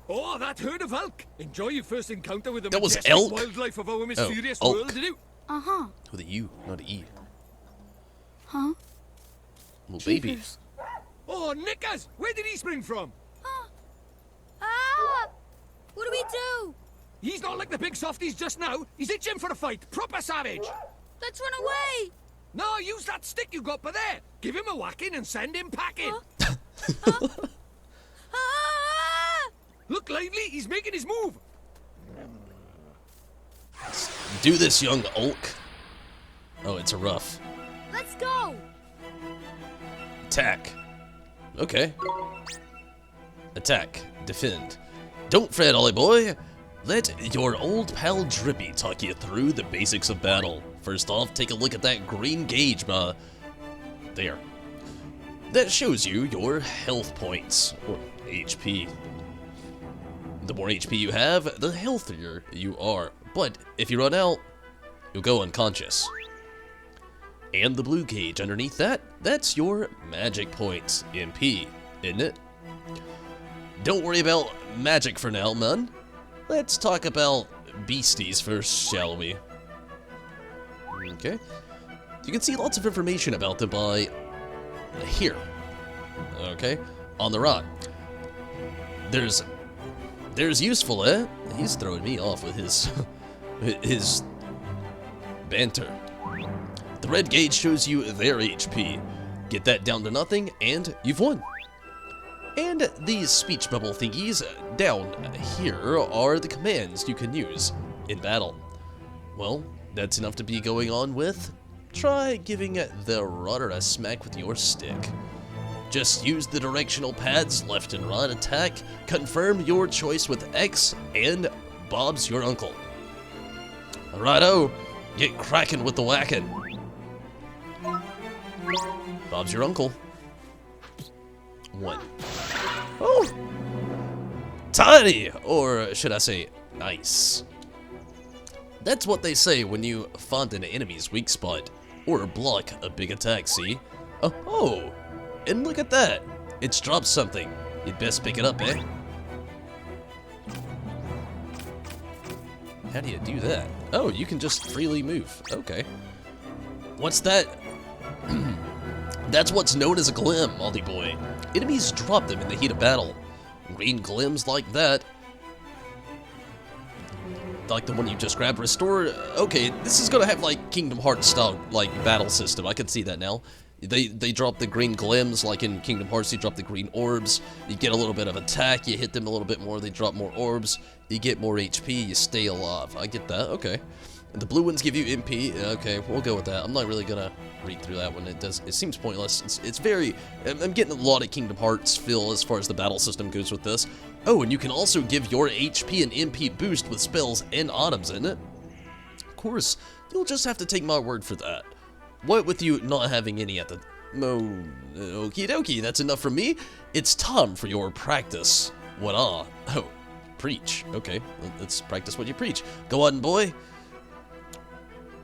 Oh, that herd of elk! Enjoy your first encounter with the That was majestic elk? wildlife of our mysterious elk. world, did you? Uh-huh. With a U, not an E. Huh? Little baby. Jeepers. Oh, Nickers! Where did he spring from? Ah! What do we do? He's not like the big softies just now. He's itching for a fight. Proper savage. Let's run away! No, use that stick you got by there. Give him a whacking and send him packing. Ah! Look lively, he's making his move. Do this, young Ulk. Oh, it's a rough. Let's go! Attack. Okay. Attack. Defend. Don't fret, Ollie boy. Let your old pal Drippy talk you through the basics of battle. First off, take a look at that green gauge, there. That shows you your health points, or HP. The more HP you have, the healthier you are. But if you run out, you'll go unconscious. And the blue gauge underneath that, that's your magic points, MP, isn't it? Don't worry about magic for now, man. Let's talk about beasties first, shall we? Okay. You can see lots of information about them by here. Okay, on the right. There's useful, eh? He's throwing me off with his his banter. The red gauge shows you their HP. Get that down to nothing, and you've won. And these speech bubble thingies down here are the commands you can use in battle. Well, that's enough to be going on with. Try giving the rudder a smack with your stick. Just use the directional pads left and right attack, confirm your choice with X, and Bob's your uncle. Righto, get cracking with the whacking. Bob's your uncle. 1. Oh! Tidy! Or should I say, nice. That's what they say when you find an enemy's weak spot, or block a big attack, see? Oh! And look at that! It's dropped something. You'd best pick it up, eh? How do you do that? Oh, you can just freely move. Okay. What's that? That's what's known as a glim, Ollie boy. Enemies drop them in the heat of battle. Green glims like that. like the one you just grabbed, restore. Okay, this is gonna have like Kingdom Hearts style like battle system. I can see that now. They drop the green glims like in Kingdom Hearts. You drop the green orbs. You get a little bit of attack. You hit them a little bit more. They drop more orbs. You get more HP. You stay alive. I get that. Okay. And the blue ones give you MP. Okay, we'll go with that. I'm not really gonna read through that one. It seems pointless. It's very. I'm getting a lot of Kingdom Hearts feel as far as the battle system goes with this. Oh, and you can also give your HP and MP boost with spells and items in it. Of course, you'll just have to take my word for that. What with you not having any at the... okie dokie, that's enough from me. It's time for your practice. What ah? Oh, preach. Okay, let's practice what you preach. Go on, boy.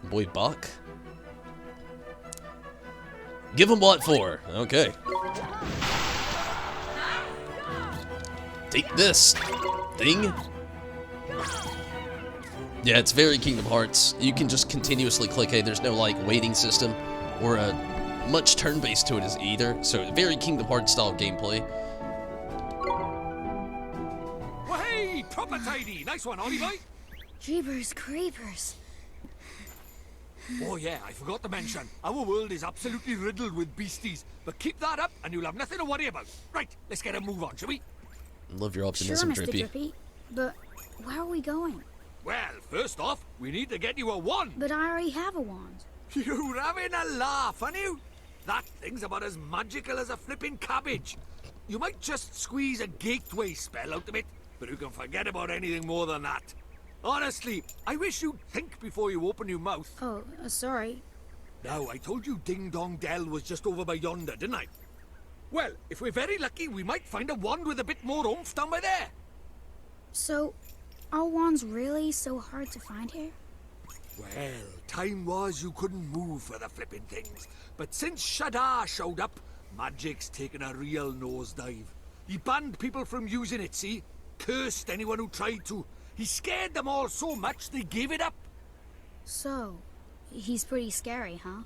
Boy Bach. Give him what for. Okay. Take this thing. Yeah, it's very Kingdom Hearts. You can just continuously click. Hey, there's no like waiting system or much turn-based to it is either. So very Kingdom Hearts style gameplay. Well, hey, proper tidy. Nice one, Ollie boy. Jeepers creepers. Oh yeah, I forgot to mention, our world is absolutely riddled with beasties. But keep that up and you'll have nothing to worry about. Right, let's get a move on, shall we? Love your optimism, Sure, Mr. Drippy. But where are we going? Well, first off, we need to get you a wand. But I already have a wand. You're having a laugh, aren't you? That thing's about as magical as a flipping cabbage. You might just squeeze a gateway spell out of it, but you can forget about anything more than that. Honestly, I wish you'd think before you open your mouth. Oh, sorry. Now, I told you Ding Dong Dell was just over by yonder, didn't I? Well, if we're very lucky, we might find a wand with a bit more oomph down by there. So, are wands really so hard to find here? Well, time was you couldn't move for the flipping things. But since Shadar showed up, magic's taken a real nosedive. He banned people from using it, see? Cursed anyone who tried to. He scared them all so much they gave it up. So, he's pretty scary, huh?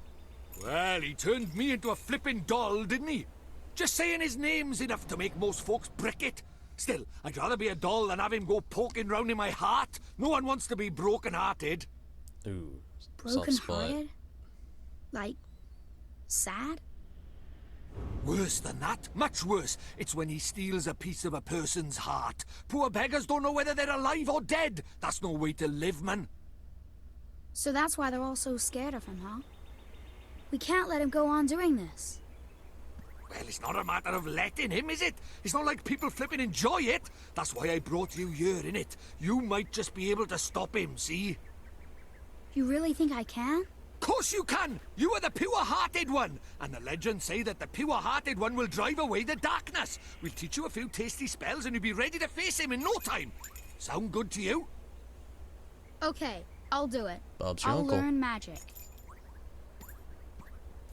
Well, he turned me into a flipping doll, didn't he? Just saying his name's enough to make most folks brick it. Still, I'd rather be a doll than have him go poking round in my heart. No one wants to be broken-hearted. Ooh, broken-hearted? Like, sad? Worse than that, much worse. It's when he steals a piece of a person's heart. Poor beggars don't know whether they're alive or dead. That's no way to live, man. So that's why they're all so scared of him, huh? We can't let him go on doing this. Well, it's not a matter of letting him, is it? It's not like people flipping enjoy it. That's why I brought you here, innit? You might just be able to stop him, see? You really think I can? Course you can! You are the pure-hearted one! And the legends say that the pure-hearted one will drive away the darkness. We'll teach you a few tasty spells and you'll be ready to face him in no time. Sound good to you? Okay, I'll do it. Bob's your I'll uncle. learn magic.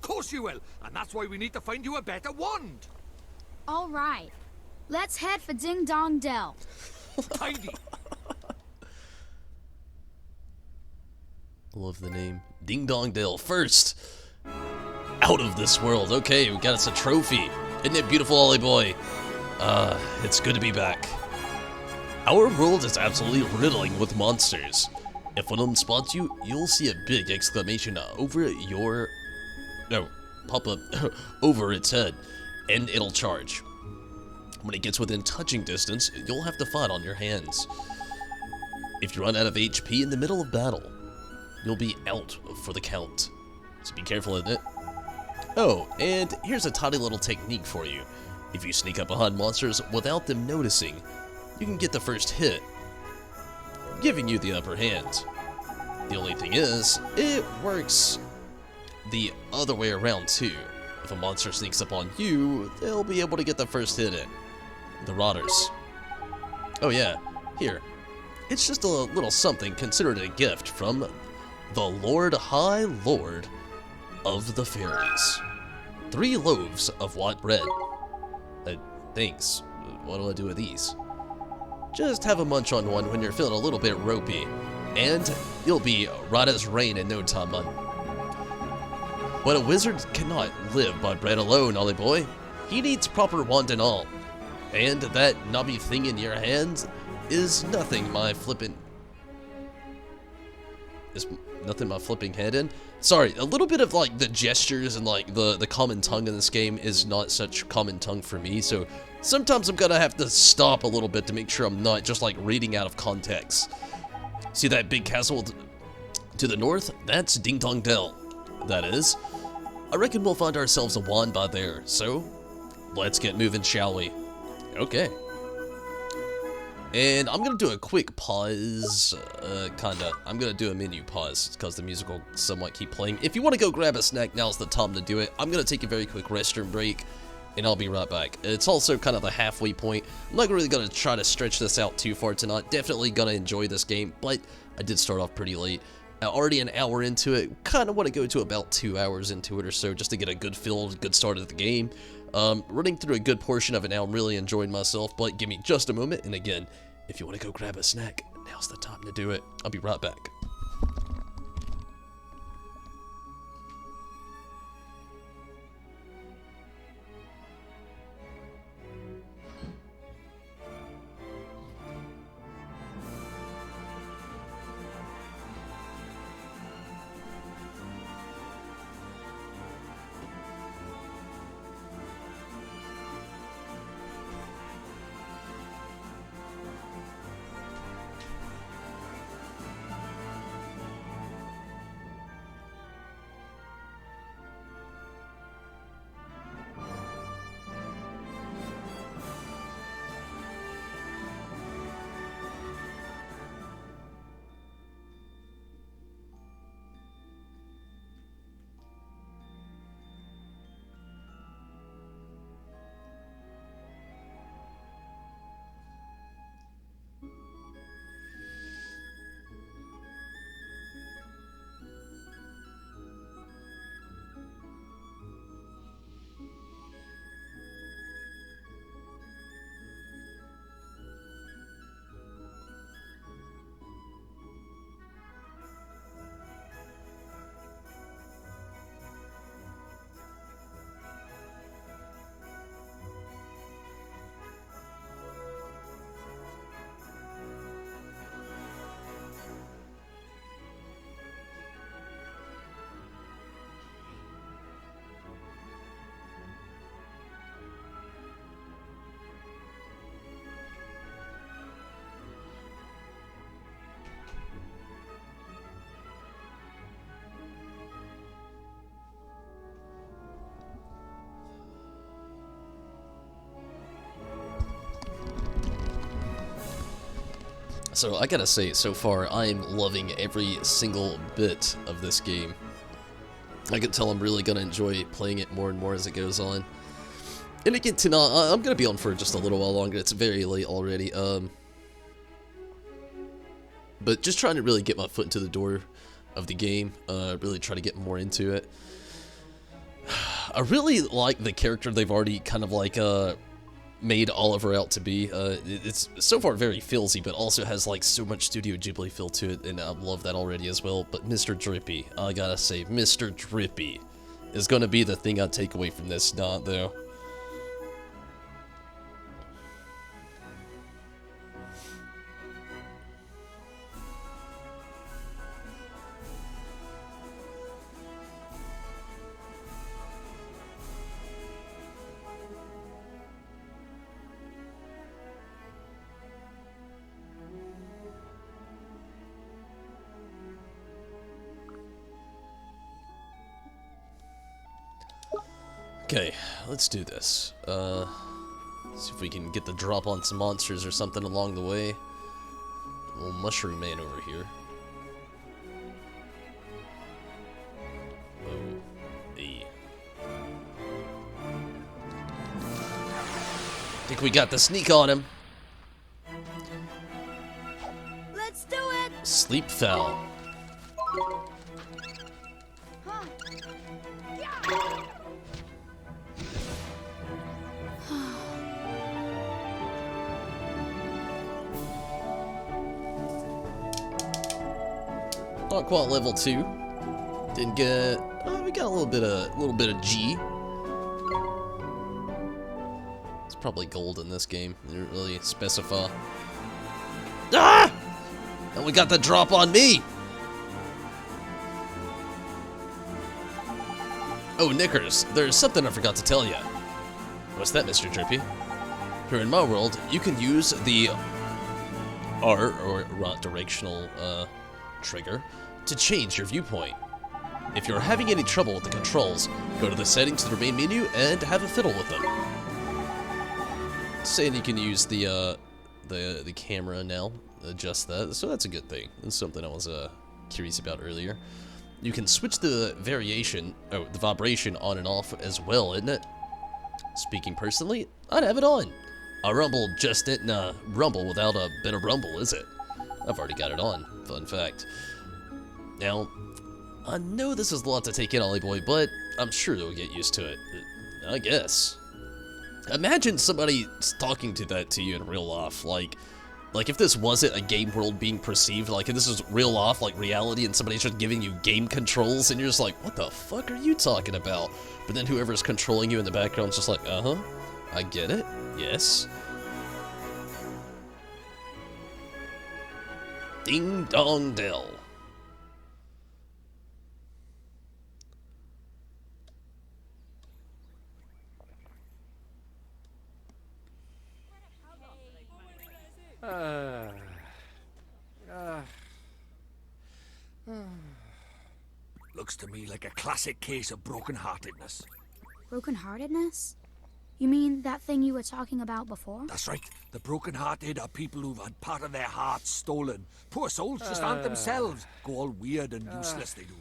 Course you will, and that's why we need to find you a better wand. All right. Let's head for Ding Dong Dell. Tidy. Love the name. Ding Dong Dell first. Out of this world. Okay, we got us a trophy. Isn't it beautiful, Ollie boy? It's good to be back. Our world is absolutely riddling with monsters. If one of them spots you, you'll see a big exclamation over your... No, pop up over its head, and it'll charge. When it gets within touching distance, you'll have to fight on your hands. If you run out of HP in the middle of battle, you'll be out for the count. So be careful in it. Oh, and here's a tiny little technique for you. If you sneak up behind monsters without them noticing, you can get the first hit, giving you the upper hand. The only thing is, it works the other way around too. If a monster sneaks up on you, they'll be able to get the first hit in. The Rotters. Oh yeah, here. It's just a little something considered a gift from the Lord High Lord of the Fairies. 3 loaves of white bread. Thanks. What do I do with these? Just have a munch on one when you're feeling a little bit ropey, and you'll be right as rain in no time, man. But a wizard cannot live by bread alone, Ollie boy. He needs proper wand and all. And that knobby thing in your hands is nothing, my flippin'... is nothing my flipping head in. Sorry, a little bit of like the gestures and like the common tongue in this game is not such common tongue for me, so sometimes I'm gonna have to stop a little bit to make sure I'm not just like reading out of context. See that big castle to the north? That's Ding Dong Dell, that is. I reckon we'll find ourselves a wand by there, so let's get moving, shall we? Okay. And I'm gonna do a quick pause, kinda. I'm gonna do a menu pause, because the music will somewhat keep playing. If you want to go grab a snack, now's the time to do it. I'm gonna take a very quick restroom break, and I'll be right back. It's also kind of the halfway point. I'm not really gonna try to stretch this out too far tonight. Definitely gonna enjoy this game, but I did start off pretty late. Already an hour into it, kind of want to go to about 2 hours into it or so, just to get a good feel, good start of the game. Running through a good portion of it now, I'm really enjoying myself, but give me just a moment, and again, if you want to go grab a snack, now's the time to do it. I'll be right back. So I gotta say, so far, I'm loving every single bit of this game. I can tell I'm really gonna enjoy playing it more and more as it goes on. And again, tonight, I'm gonna be on for just a little while longer. It's very late already. But just trying to really get my foot into the door of the game. Really try to get more into it. I really like the character they've already kind of like, made Oliver out to be. It's so far very feelsy, but also has like so much Studio Ghibli feel to it, and I love that already as well. But Mr. Drippy, I gotta say, Mr. Drippy is gonna be the thing I take away from this, not though. Okay, let's do this. See if we can get the drop on some monsters or something along the way. Little mushroom man over here. Oh, hey. Think we got the sneak on him. Let's do it! Sleep foul. Not quite level 2. Didn't get. Oh, we got a little bit of G. It's probably gold in this game. They didn't really specify. Ah! And we got the drop on me. Oh, Knickers, there's something I forgot to tell you. What's that, Mr. Drippy? Here in my world, you can use the R, or directional, trigger, to change your viewpoint. If you're having any trouble with the controls, go to the settings of the main menu and have a fiddle with them. Saying you can use the camera now, adjust that, so that's a good thing. That's something I was, curious about earlier. You can switch the the vibration on and off as well, isn't it? Speaking personally, I'd have it on. A rumble just isn't a rumble without a bit of rumble, is it? I've already got it on, fun fact. Now, I know this is a lot to take in, Ollie boy, but I'm sure you'll get used to it. I guess. Imagine somebody talking to you in real life, like if this wasn't a game world being perceived, like if this is real life, like reality, and somebody's just giving you game controls, and you're just like, what the fuck are you talking about? But then whoever's controlling you in the background's just like, uh-huh, I get it, yes. Ding dong dell. Looks to me like a classic case of broken-heartedness. Broken-heartedness? You mean that thing you were talking about before? That's right. The broken-hearted are people who've had part of their hearts stolen. Poor souls just aren't themselves. Go all weird and useless, they do.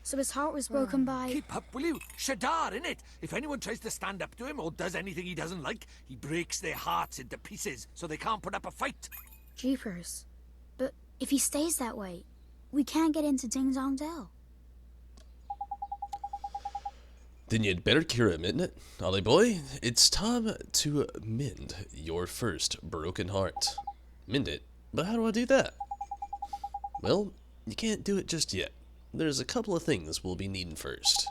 So his heart was broken by... Keep up, will you? Shadar, innit? If anyone tries to stand up to him or does anything he doesn't like, he breaks their hearts into pieces so they can't put up a fight. Jeepers. But if he stays that way, we can't get into Ding Dong Dell. Then you'd better cure him, isn't it? Ollie boy, it's time to mend your first broken heart. Mend it? But how do I do that? Well, you can't do it just yet. There's a couple of things we'll be needing first.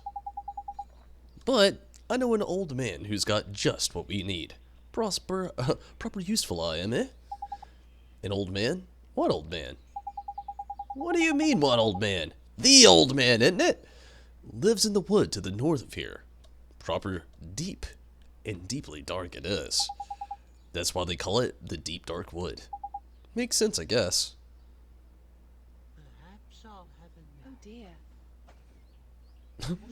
But I know an old man who's got just what we need. Proper useful I am, eh? An old man? What old man? What do you mean, what old man? The old man, isn't it? Lives in the wood to the north of here. Proper deep, and deeply dark it is. That's why they call it the deep dark wood. Makes sense, I guess. Perhaps I'll have a... Oh dear. Perhaps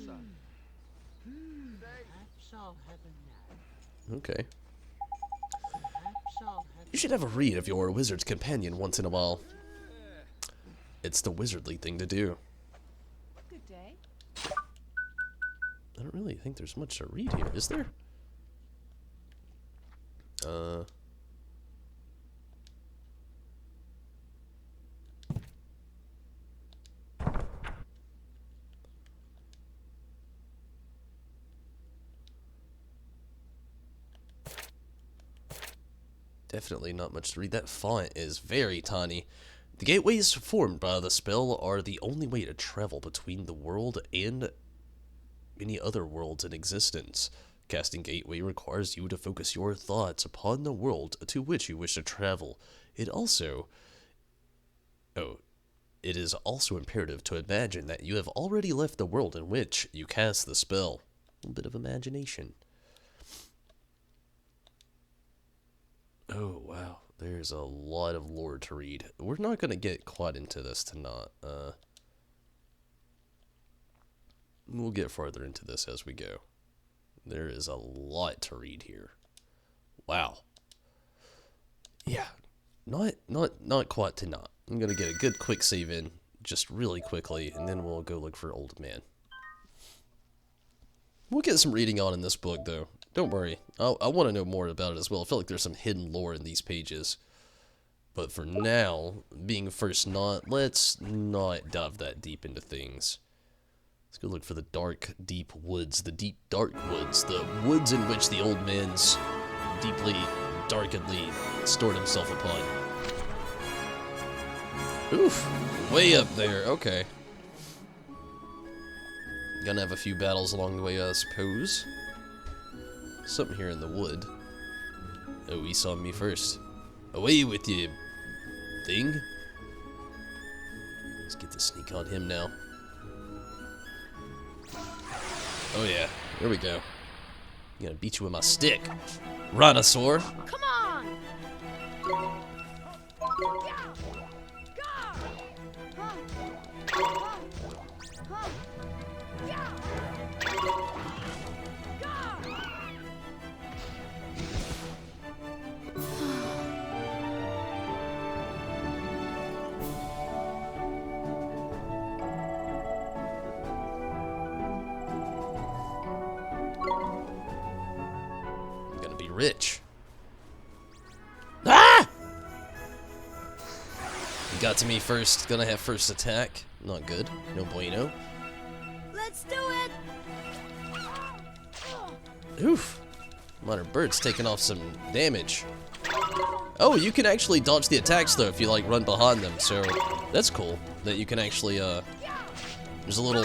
I'll have a nap. Okay. Perhaps I'll have... You should have a read of your wizard's companion once in a while. It's the wizardly thing to do. Good day. I don't really think there's much to read here, is there? Definitely not much to read. That font is very tiny. The gateways formed by the spell are the only way to travel between the world and many other worlds in existence. Casting Gateway requires you to focus your thoughts upon the world to which you wish to travel. It is also imperative to imagine that you have already left the world in which you cast the spell. A little bit of imagination. Oh, wow. There's a lot of lore to read. We're not going to get quite into this tonight. We'll get farther into this as we go. There is a lot to read here. Wow. Yeah. Not quite tonight. I'm going to get a good quick save in just really quickly, and then we'll go look for Old Man. We'll get some reading on in this book, though. Don't worry. I want to know more about it as well. I feel like there's some hidden lore in these pages. But for now, being first not, let's not dive that deep into things. Let's go look for the dark, deep woods. The deep, dark woods. The woods in which the old man's deeply, darkenly stored himself upon. Oof. Way up there. Okay. Gonna have a few battles along the way, I suppose. Something here in the wood. Oh, he saw me first. Away with you, thing. Let's get the sneak on him now. Oh yeah, here we go. I'm gonna beat you with my stick. Rhinosaur. Come on! I'm gonna be rich. Ah! You got to me first. Gonna have first attack. Not good. No bueno. Let's do it! Oof. Modern Bird's taking off some damage. Oh, you can actually dodge the attacks though if you like run behind them, so that's cool. That you can actually there's a little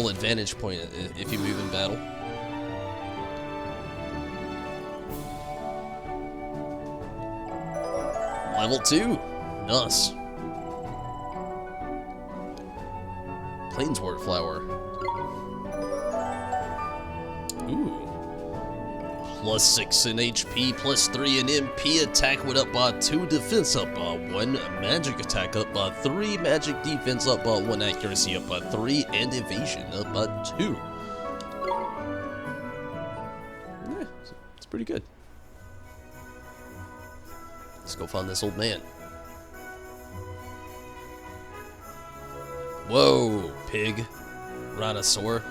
advantage point if you move in battle. Level 2. Nice. Plainswort flower. Ooh. Plus 6 in HP, plus 3 in MP, attack went up by 2, defense up by 1, magic attack up by 3, magic defense up by 1, accuracy up by 3, and evasion up by 2. Yeah, it's pretty good. Let's go find this old man. Whoa, pig. Rhinosaur.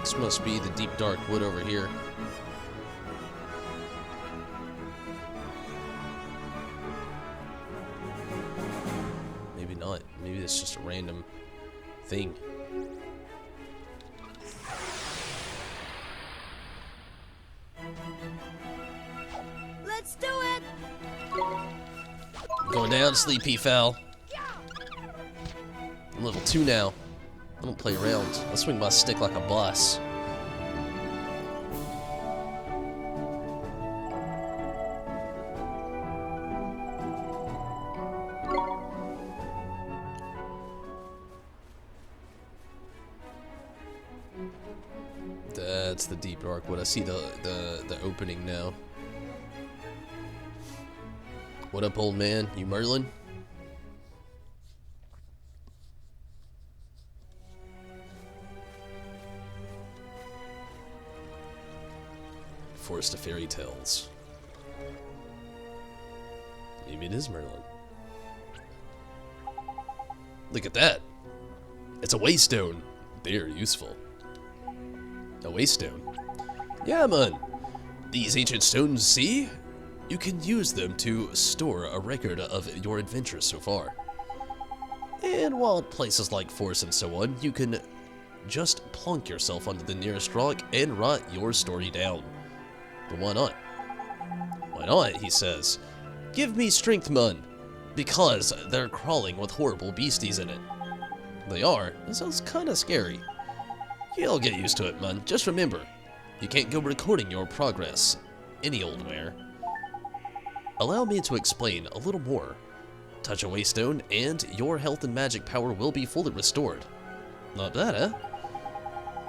This must be the deep dark wood over here. Maybe not. Maybe it's just a random thing. Let's do it! Going down, sleepy fowl. I'm level 2 now. I don't play around. I swing my stick like a boss. That's the deep dark wood. I see the opening now. What up, old man? You Merlin? Forest of Fairy Tales. Maybe it is Merlin. Look at that. It's a waystone. Very useful. A waystone. Yeah, man. These ancient stones, see? You can use them to store a record of your adventures so far. And while at places like Forest and so on, you can just plunk yourself onto the nearest rock and write your story down. But why not? Why not, he says. Give me strength, mun. Because they're crawling with horrible beasties in it. They are. It sounds kinda scary. You'll get used to it, mun. Just remember, you can't go recording your progress any old where. Allow me to explain a little more. Touch a waystone, and your health and magic power will be fully restored. Not bad, eh?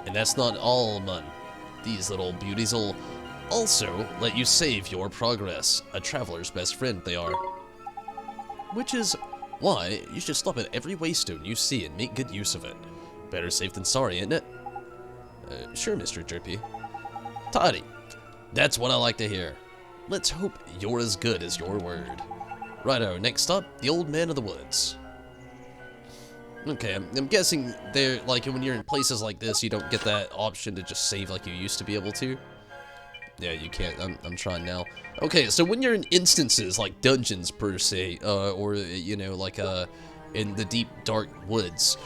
And that's not all, mun. These little beauties'll also let you save your progress. A traveler's best friend they are. Which is why you should stop at every waystone you see and make good use of it. Better safe than sorry, ain't it? Sure, Mr. Drippy. Tidy. That's what I like to hear. Let's hope you're as good as your word. Righto, next up, the old man of the woods. Okay, I'm guessing there, like, when you're in places like this, you don't get that option to just save like you used to be able to. Yeah, you can't. I'm trying now. Okay, so when you're in instances like dungeons per se, or you know, like in the deep, dark woods,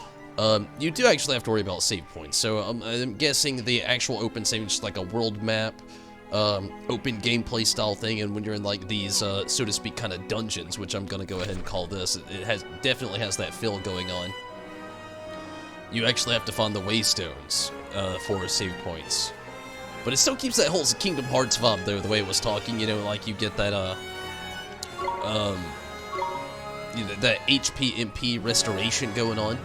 you do actually have to worry about save points. So I'm guessing the actual open save is just like a world map, open gameplay style thing, and when you're in like these, so to speak, kind of dungeons, which I'm gonna go ahead and call this, it definitely has that feel going on. You actually have to find the waystones for save points. But it still keeps that whole Kingdom Hearts vibe, though, the way it was talking, you know, like you get that, you know, that HP MP restoration going on.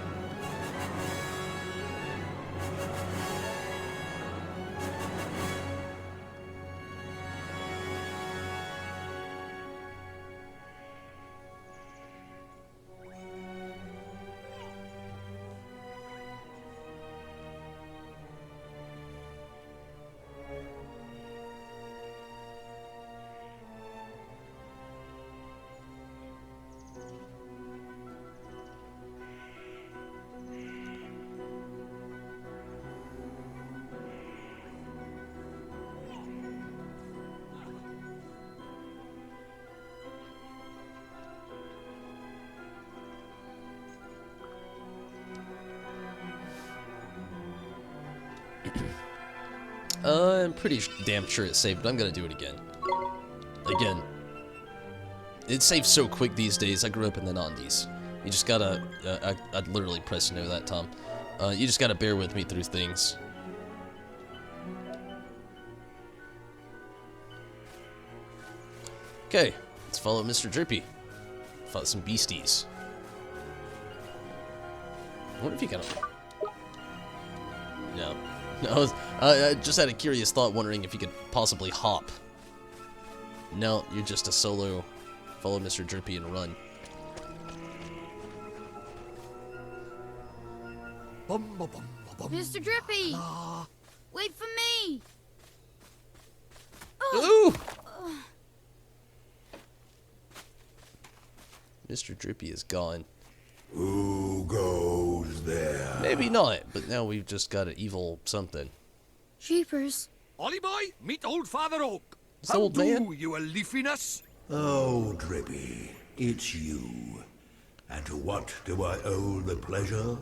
I'm pretty damn sure it's saved, but I'm gonna do it again. Again. It saves so quick these days. I grew up in the 90s. You just gotta... I'd literally press no that time. You just gotta bear with me through things. Okay, let's follow Mr. Drippy. Fought some beasties. I wonder if you can... No. No, I just had a curious thought wondering if you could possibly hop. No, you're just a solo. Follow Mr. Drippy and run. Mr. Drippy! Wait for me! Ooh! Mr. Drippy is gone. Who goes there? Maybe not, but now we've just got an evil something. Jeepers. Ollie boy, meet old Father Oak. It's the old man. You a leafiness? Oh, Drippy, it's you. And to what do I owe the pleasure?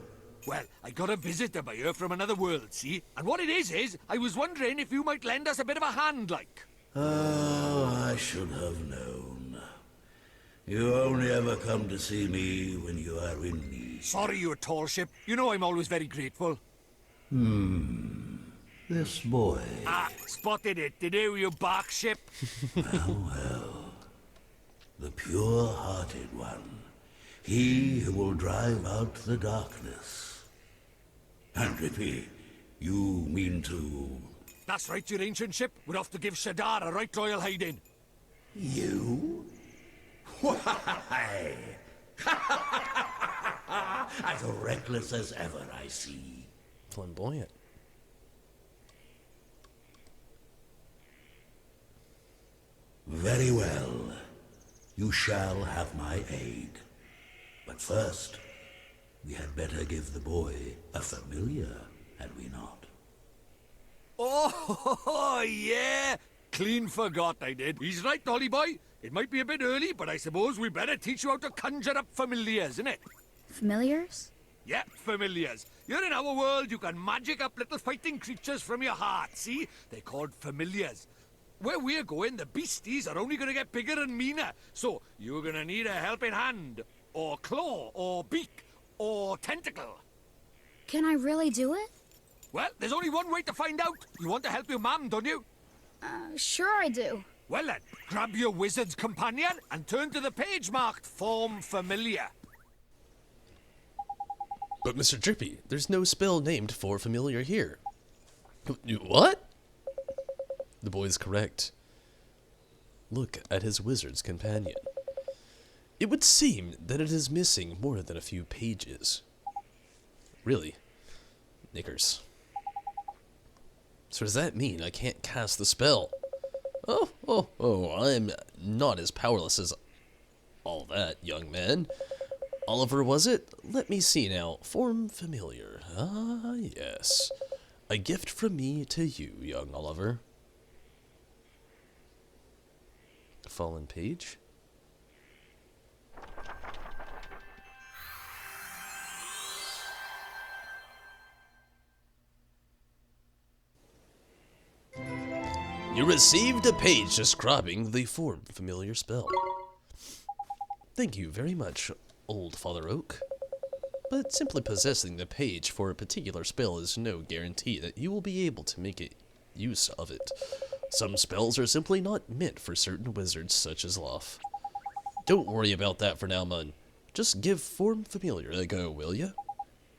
Well, I got a visitor by here from another world, see? And what it is I was wondering if you might lend us a bit of a hand, like. Oh, I should have known. You only ever come to see me when you are in need. Sorry, you tall ship. You know I'm always very grateful. This boy. Ah, spotted it. Did you bark ship? Well. The pure-hearted one. He who will drive out the darkness. And Drippy, you mean to... That's right, your ancient ship. We're off to give Shadar a right royal hiding. You? Why? As reckless as ever, I see. Flamboyant. Very well. You shall have my aid. But first, we had better give the boy a familiar, had we not? Oh, yeah! Clean forgot I did. He's right, Ollie boy. It might be a bit early, but I suppose we better teach you how to conjure up familiars, innit? Familiars? Yep, familiars. You're in our world, you can magic up little fighting creatures from your heart, see? They're called familiars. Where we're going, the beasties are only gonna get bigger and meaner, so you're gonna need a helping hand, or claw, or beak, or tentacle. Can I really do it? Well, there's only one way to find out. You want to help your mum, don't you? Sure I do. Well then, grab your wizard's companion and turn to the page marked Form Familiar. But Mr. Drippy, there's no spell named for familiar here. What? The boy's correct. Look at his wizard's companion. It would seem that it is missing more than a few pages. Really? Knickers. So does that mean I can't cast the spell? Oh, I'm not as powerless as all that, young man. Oliver, was it? Let me see now. Form familiar. Ah, yes. A gift from me to you, young Oliver. Fallen page. received a page describing the form familiar spell. Thank you very much, old Father Oak. But simply possessing the page for a particular spell is no guarantee that you will be able to make use of it. Some spells are simply not meant for certain wizards such as Luff. Don't worry about that for now, Mun. Just give Form Familiar a go, will ya?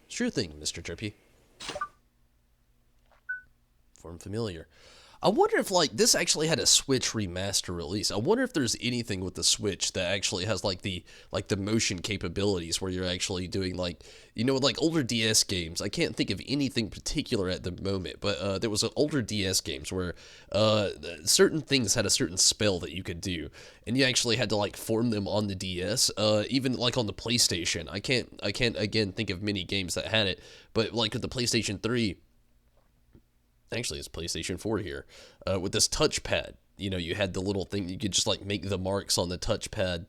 Sure thing, Mr. Drippy. Form Familiar. I wonder if, like, this actually had a Switch remaster release. I wonder if there's anything with the Switch that actually has, like, the motion capabilities where you're actually doing, like, you know, like older DS games. I can't think of anything particular at the moment, but there was older DS games where certain things had a certain spell that you could do, and you actually had to, like, form them on the DS. Even, like, on the PlayStation. I can't, again, think of many games that had it, but, like, with the PlayStation 3... Actually, it's PlayStation 4 here. With this touchpad, you know, you had the little thing, you could just, like, make the marks on the touchpad,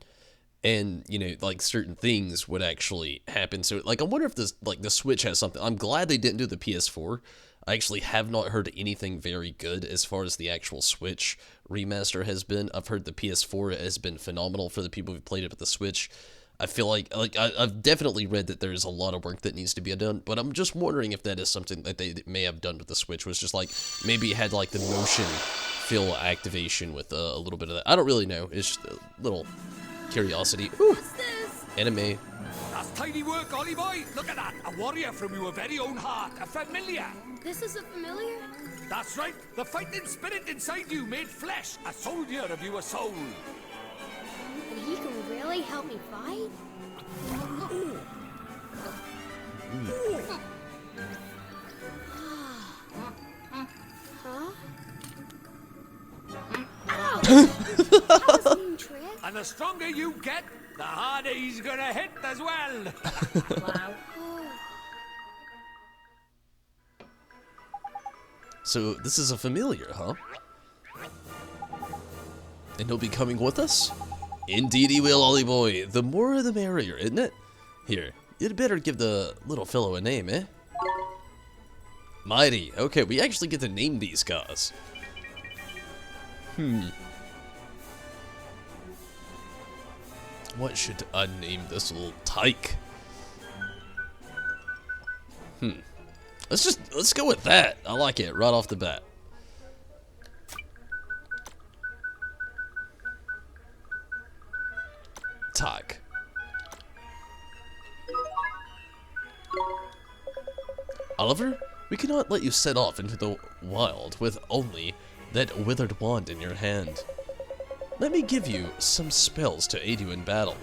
and, you know, like, certain things would actually happen. So, like, I wonder if this, like, the Switch has something. I'm glad they didn't do the PS4. I actually have not heard anything very good as far as the actual Switch remaster has been. I've heard the PS4 has been phenomenal for the people who played it with the Switch. I feel like I've definitely read that there's a lot of work that needs to be done, but I'm just wondering if that is something that they may have done with the Switch, was just like, maybe it had like the motion fill activation with a little bit of that. I don't really know. It's just a little curiosity. Ooh, anime. That's tidy work, Ollie boy. Look at that. A warrior from your very own heart. A familiar. This is a familiar? That's right. The fighting spirit inside you made flesh. A soldier of your soul. And he can really help me fight? Huh? Ow! That was a new trick. And the stronger you get, the harder he's gonna hit as well. Wow. So this is a familiar, huh? And he'll be coming with us? Indeed he will, Ollie boy. The more the merrier, isn't it? Here, you'd better give the little fellow a name, eh? Mighty. Okay, we actually get to name these guys. What should I name this little tyke? Let's go with that. I like it right off the bat. Tyke. Oliver, we cannot let you set off into the wild with only that withered wand in your hand. Let me give you some spells to aid you in battle.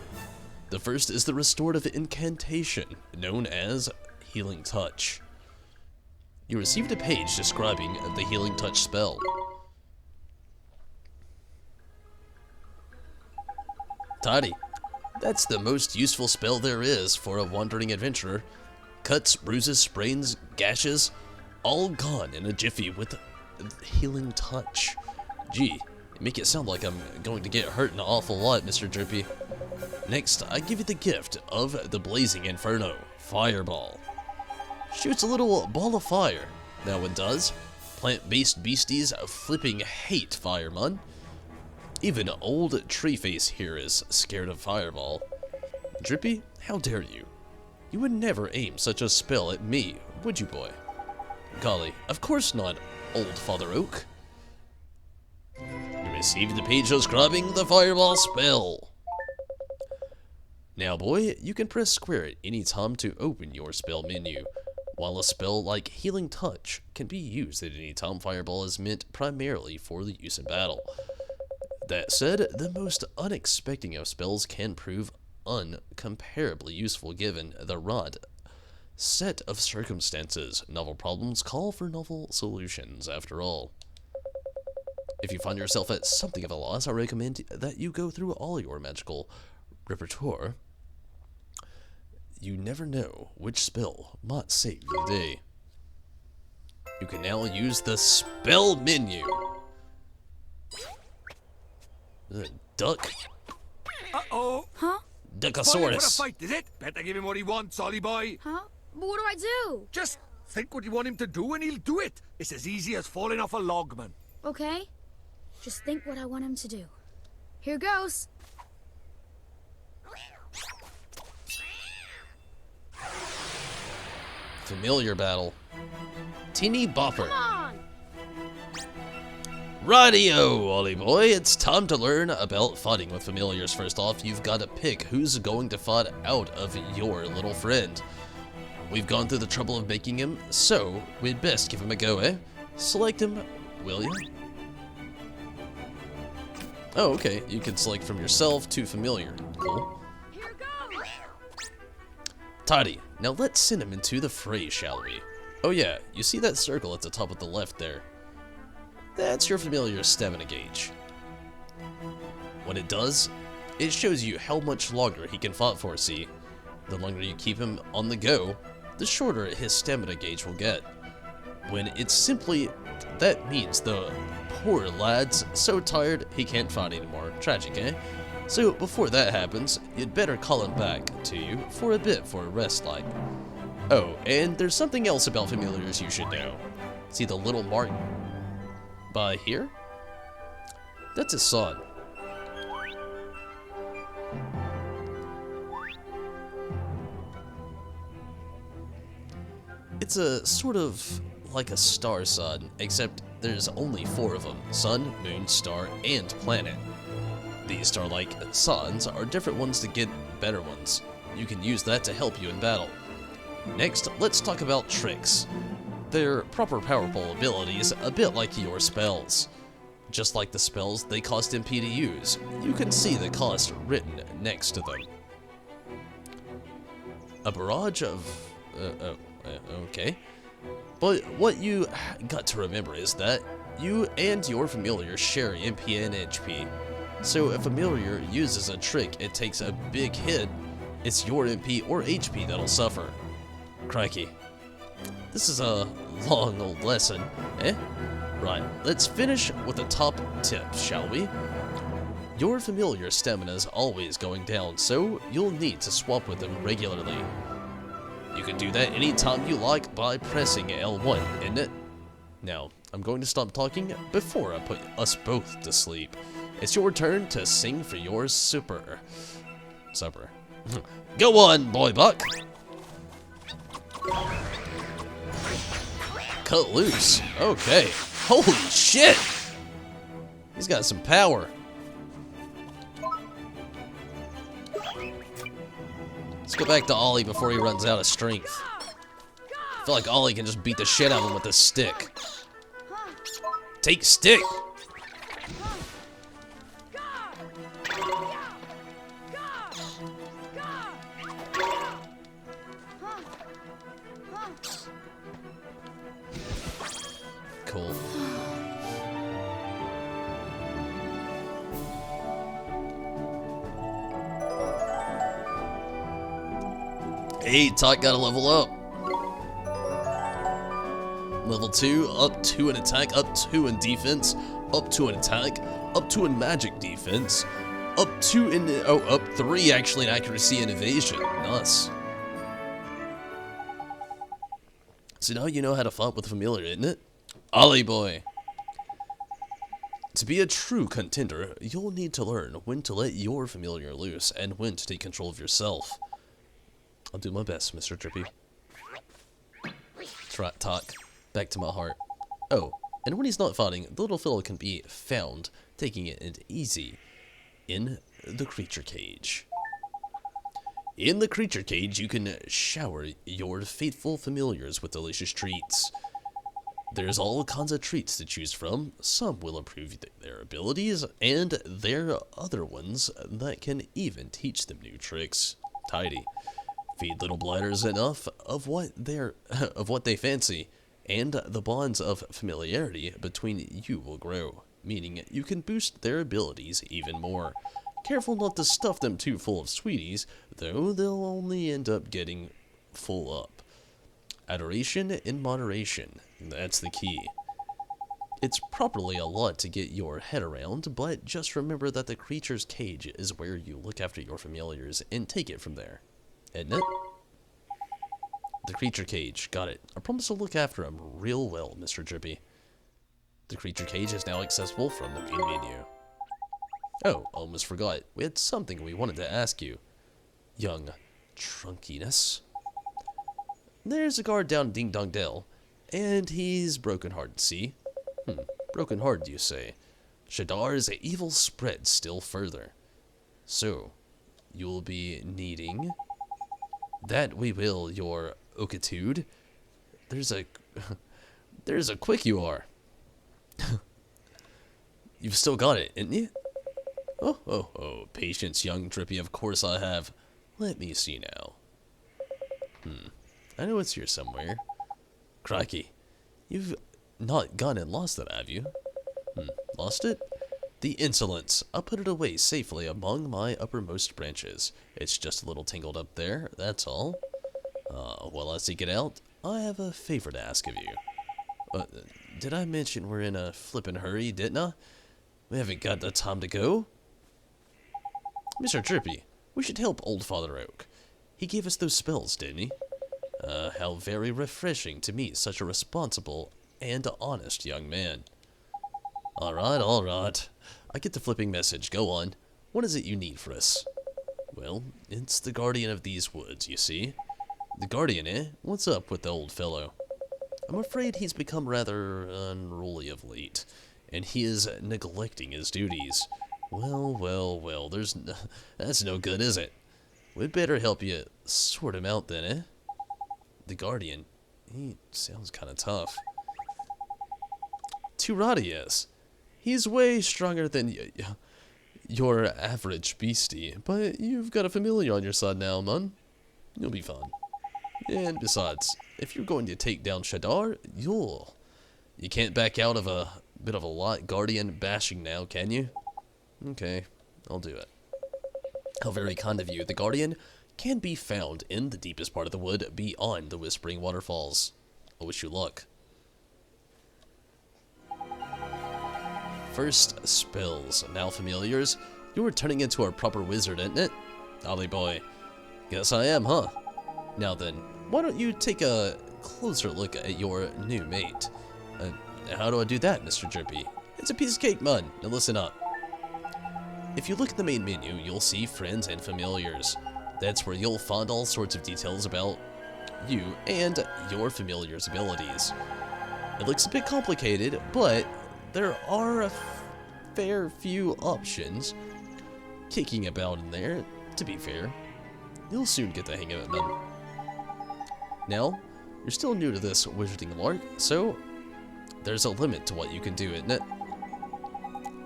The first is the restorative incantation, known as Healing Touch. You received a page describing the Healing Touch spell. Tidy. That's the most useful spell there is for a wandering adventurer. Cuts, bruises, sprains, gashes, all gone in a jiffy with Healing Touch. Gee, you make it sound like I'm going to get hurt an awful lot, Mr. Drippy. Next, I give you the gift of the Blazing Inferno, Fireball. Shoots a little ball of fire. That one does. Plant-based beasties flipping hate Fireman. Even old Treeface here is scared of Fireball. Drippy, how dare you? You would never aim such a spell at me, would you, boy? Golly, of course not, old Father Oak. You received the page describing the Fireball spell. Now, boy, you can press square at any time to open your spell menu, while a spell like Healing Touch can be used at any time Fireball is meant primarily for the use in battle. That said, the most unexpected of spells can prove uncomparably useful given the right set of circumstances. Novel problems call for novel solutions, after all. If you find yourself at something of a loss, I recommend that you go through all your magical repertoire. You never know which spell might save the day. You can now use the spell menu. Duck? Uh-oh. Huh? Duckosaurus. For a fight, is it? Better give him what he wants, Ollie boy. Huh? But what do I do? Just think what you want him to do and he'll do it. It's as easy as falling off a log, man. Okay. Just think what I want him to do. Here goes. Familiar battle. Teeny Bopper. Come on! Rightio, Ollie boy, it's time to learn about fighting with familiars. First off, you've got to pick who's going to fight out of your little friend. We've gone through the trouble of making him, so we'd best give him a go, eh? Select him, will you? Oh, okay, you can select from yourself to familiar. Cool. Here goes! Tidy. Now let's send him into the fray, shall we? Oh yeah, you see that circle at the top of the left there? That's your familiar's stamina gauge. When it does, it shows you how much longer he can fight for, see? The longer you keep him on the go, the shorter his stamina gauge will get. When it's simply, that means the poor lad's so tired he can't fight anymore. Tragic, eh? So before that happens, you'd better call him back to you for a bit for a rest like. Oh, and there's something else about familiars you should know. See the little mark by here? That's his son. It's a sort of like a star sun, except there's only 4 of them: sun, moon, star, and planet. These star-like suns are different ones to get better ones. You can use that to help you in battle. Next, let's talk about tricks. They're proper powerful abilities, a bit like your spells. Just like the spells, they cost MP to use. You can see the cost written next to them. A barrage of... okay. But what you got to remember is that you and your familiar share MP and HP. So if a familiar uses a trick, it takes a big hit, it's your MP or HP that'll suffer. Crikey. This is a long old lesson, eh? Right, let's finish with the top tip, shall we? Your familiar stamina is always going down, so you'll need to swap with them regularly. You can do that anytime you like by pressing L1, isn't it? Now, I'm going to stop talking before I put us both to sleep. It's your turn to sing for your supper. Go on, boy buck! Cut loose. Okay. Holy shit! He's got some power. Let's go back to Ollie before he runs out of strength. I feel like Ollie can just beat the shit out of him with a stick. Take stick! Cool. Hey, Tot gotta level up. Level 2, up 2 in attack, up 2 in defense, up 2 in attack, up 2 in magic defense, up 2 in, up 3 actually in accuracy and evasion. Nice. So now you know how to fight with familiar, isn't it? Ollie boy. To be a true contender, you'll need to learn when to let your familiar loose and when to take control of yourself. I'll do my best, Mr. Drippy. That's right, Talk. Back to my heart. Oh, and when he's not fighting, the little fellow can be found taking it easy in the creature cage. In the creature cage, you can shower your faithful familiars with delicious treats. There's all kinds of treats to choose from. Some will improve their abilities, and there are other ones that can even teach them new tricks. Tidy. Feed little bladders enough of what they fancy, and the bonds of familiarity between you will grow, meaning you can boost their abilities even more. Careful not to stuff them too full of sweeties, though they'll only end up getting full up. Adoration in moderation, that's the key. It's probably a lot to get your head around, but just remember that the creature's cage is where you look after your familiars and take it from there. Isn't it? The creature cage, got it. I promise to look after him real well, Mr. Drippy. The creature cage is now accessible from the main menu. Oh, almost forgot. We had something we wanted to ask you. Young Trunkiness. There's a guard down Ding Dong Dell, and he's broken-hearted, see? Broken-hearted, you say? Shadar's evil spreads still further. So, you'll be needing... That we will, your Okitude. There's a quick you are. You've still got it, ain't you? Oh, patience, young Drippy, of course I have. Let me see now. I know it's here somewhere. Crikey, you've not gone and lost it, have you? Lost it? The insolence. I'll put it away safely among my uppermost branches. It's just a little tangled up there, that's all. While I seek it out, I have a favor to ask of you. Did I mention we're in a flippin' hurry, didn't I? We haven't got the time to go. Mr. Drippy, we should help old Father Oak. He gave us those spells, didn't he? How very refreshing to meet such a responsible and honest young man. Alright. I get the flipping message. Go on. What is it you need for us? Well, it's the guardian of these woods, you see. The guardian, eh? What's up with the old fellow? I'm afraid he's become rather unruly of late, and he is neglecting his duties. Well, that's no good, is it? We'd better help you sort him out then, eh? The guardian, he sounds kind of tough. Turati is. He's way stronger than your average beastie, but you've got a familiar on your side now, man. You'll be fine. And besides, if you're going to take down Shadar, you can't back out of a bit of a lot guardian bashing now, can you? Okay, I'll do it. How very kind of you. The guardian can be found in the deepest part of the wood beyond the Whispering Waterfalls. I wish you luck. First spells. Now familiars, you were turning into a proper wizard, isn't it? Ollie boy. Guess I am, huh? Now then, why don't you take a closer look at your new mate? How do I do that, Mr. Drippy? It's a piece of cake, man. Now listen up. If you look at the main menu, you'll see friends and familiars. That's where you'll find all sorts of details about you and your familiar's abilities. It looks a bit complicated, but there are a fair few options kicking about in there, to be fair. You'll soon get the hang of it, man. Now, you're still new to this wizarding lark, so there's a limit to what you can do, isn't it?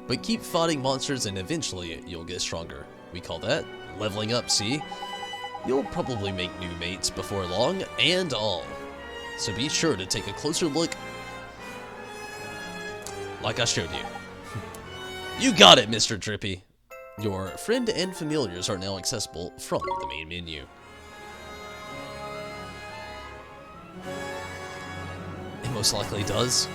But keep fighting monsters and eventually you'll get stronger. We call that leveling up, see? You'll probably make new mates before long, and all. So be sure to take a closer look like I showed you. You got it, Mr. Drippy. Your friend and familiars are now accessible from the main menu. It most likely does.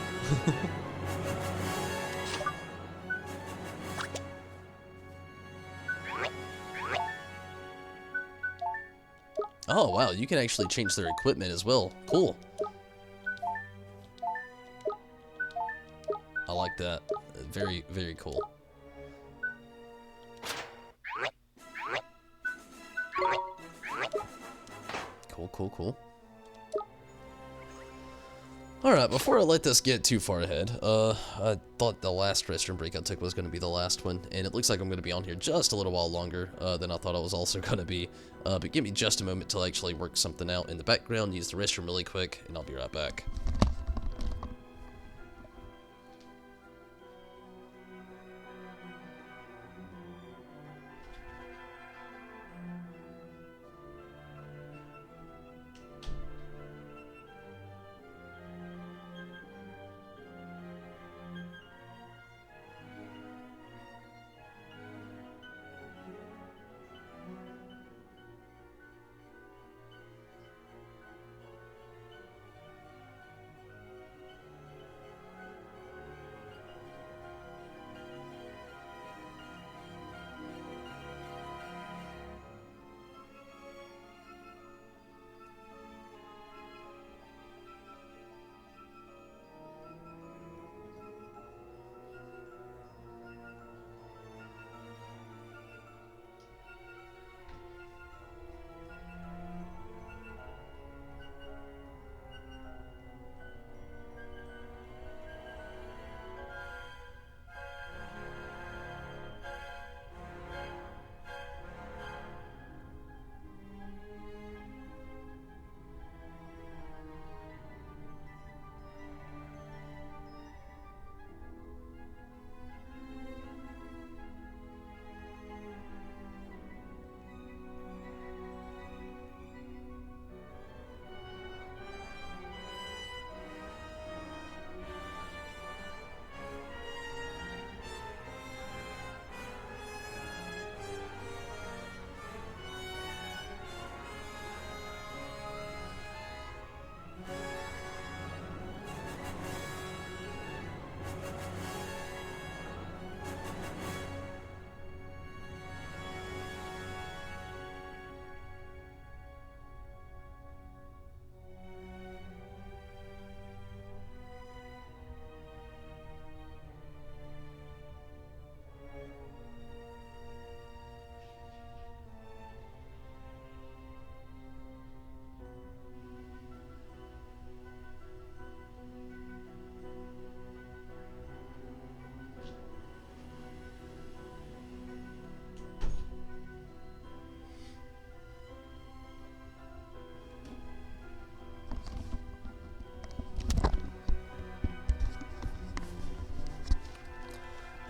Oh wow, you can actually change their equipment as well. Cool. I like that. Very, very cool. Cool. Alright, before I let this get too far ahead, I thought the last restroom break I took was going to be the last one, and it looks like I'm going to be on here just a little while longer than I thought I was also going to be. But give me just a moment to actually work something out in the background, use the restroom really quick, and I'll be right back.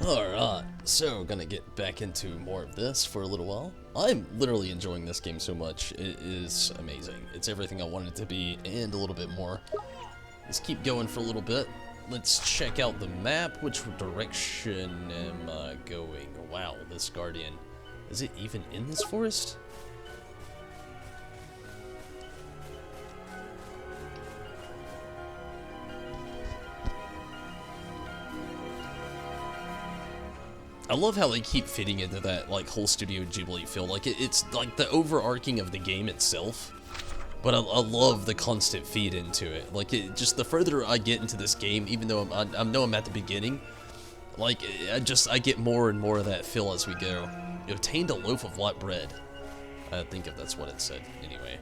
Alright, so gonna get back into more of this for a little while. I'm literally enjoying this game so much. It is amazing. It's everything I wanted it to be and a little bit more. Let's keep going for a little bit. Let's check out the map. Which direction am I going? Wow, this Guardian. Is it even in this forest? I love how they keep fitting into that, like, whole Studio Ghibli feel. Like, it's, like, the overarching of the game itself. But I love the constant feed into it. Like, just the further I get into this game, even though I know I'm at the beginning, like, I get more and more of that feel as we go. You obtained a loaf of white bread. I think if that's what it said, anyway.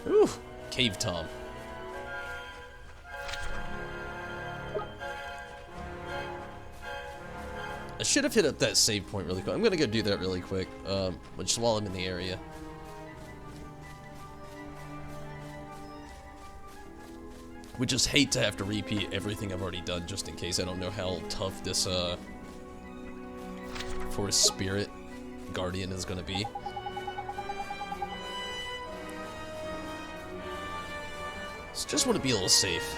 Ooh, Cave Tom. I should have hit up that save point really quick. I'm gonna go do that really quick, just while I'm in the area. Would just hate to have to repeat everything I've already done just in case. I don't know how tough this, Forest Spirit Guardian is gonna be. Just want to be a little safe.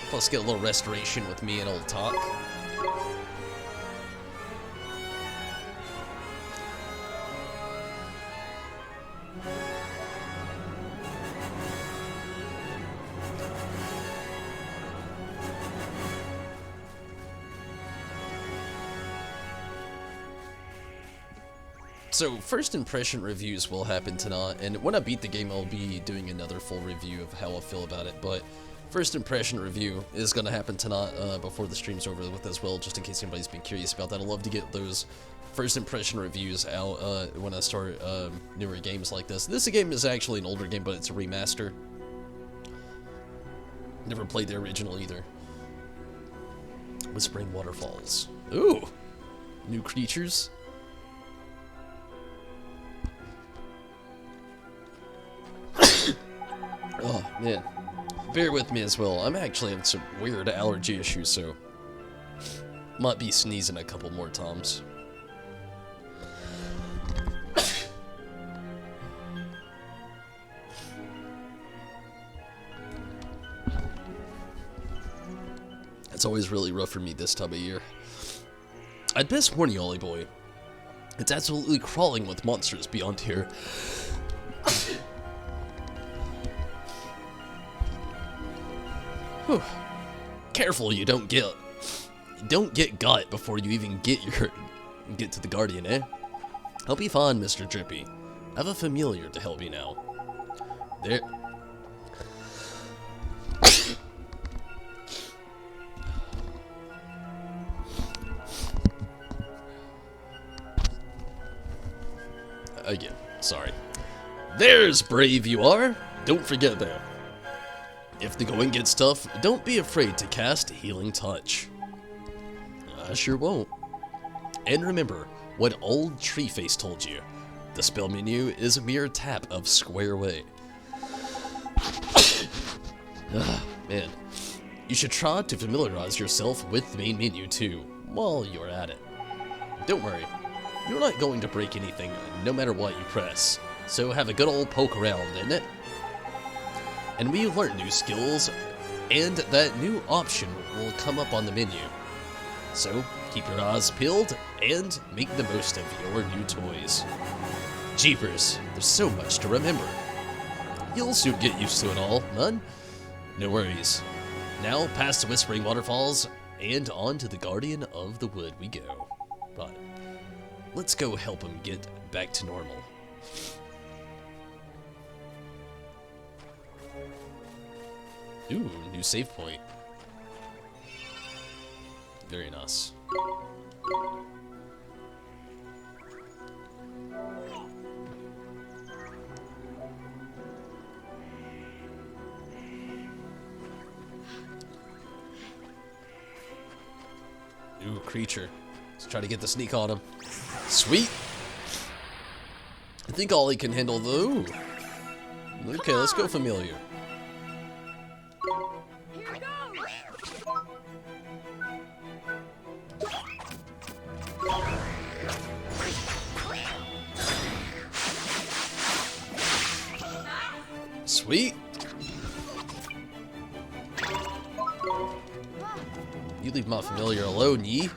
Plus get a little restoration with me and old Talk. So, first impression reviews will happen tonight, and when I beat the game, I'll be doing another full review of how I feel about it, but first impression review is going to happen tonight before the stream's over with as well, just in case anybody's been curious about that. I love to get those first impression reviews out when I start newer games like this. This game is actually an older game, but it's a remaster. Never played the original either. Whispering Waterfalls. Ooh! New creatures. Oh, man. Bear with me as well. I'm actually having some weird allergy issues, so might be sneezing a couple more times. It's always really rough for me this time of year. I'd best warn you, Ollie boy. It's absolutely crawling with monsters beyond here. Whew. Careful you don't get got before you even get to the Guardian, eh? I'll be fine, Mr. Drippy. I have a familiar to help me now. There. Again, sorry. There's brave you are. Don't forget that. If the going gets tough, don't be afraid to cast Healing Touch. I sure won't. And remember what old Treeface told you. The spell menu is a mere tap of square away. Man. You should try to familiarize yourself with the main menu too, while you're at it. Don't worry, you're not going to break anything no matter what you press, so have a good old poke around, innit? And we learn new skills, and that new option will come up on the menu. So, keep your eyes peeled, and make the most of your new toys. Jeepers, there's so much to remember. You'll soon get used to it all, man. No worries. Now, past the Whispering Waterfalls, and on to the Guardian of the Wood we go. But, let's go help him get back to normal. Ooh, new save point. Very nice. Ooh, creature. Let's try to get the sneak on him. Sweet! I think Ollie can handle the... Ooh. Okay, let's go familiar. Sweet. You leave my familiar alone, ye.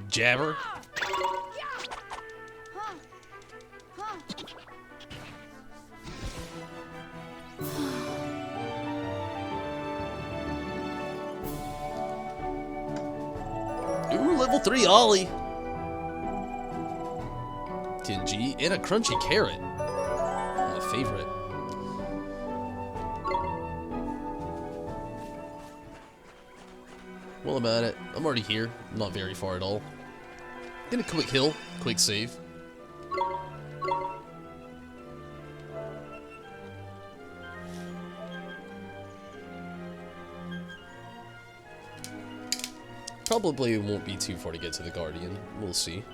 Jabber. Ooh, level 3 Ollie. 10G and a crunchy carrot. My favorite. Well, I'm at it. I'm already here. I'm not very far at all. Gonna quick heal, quick save. Probably won't be too far to get to the Guardian. We'll see.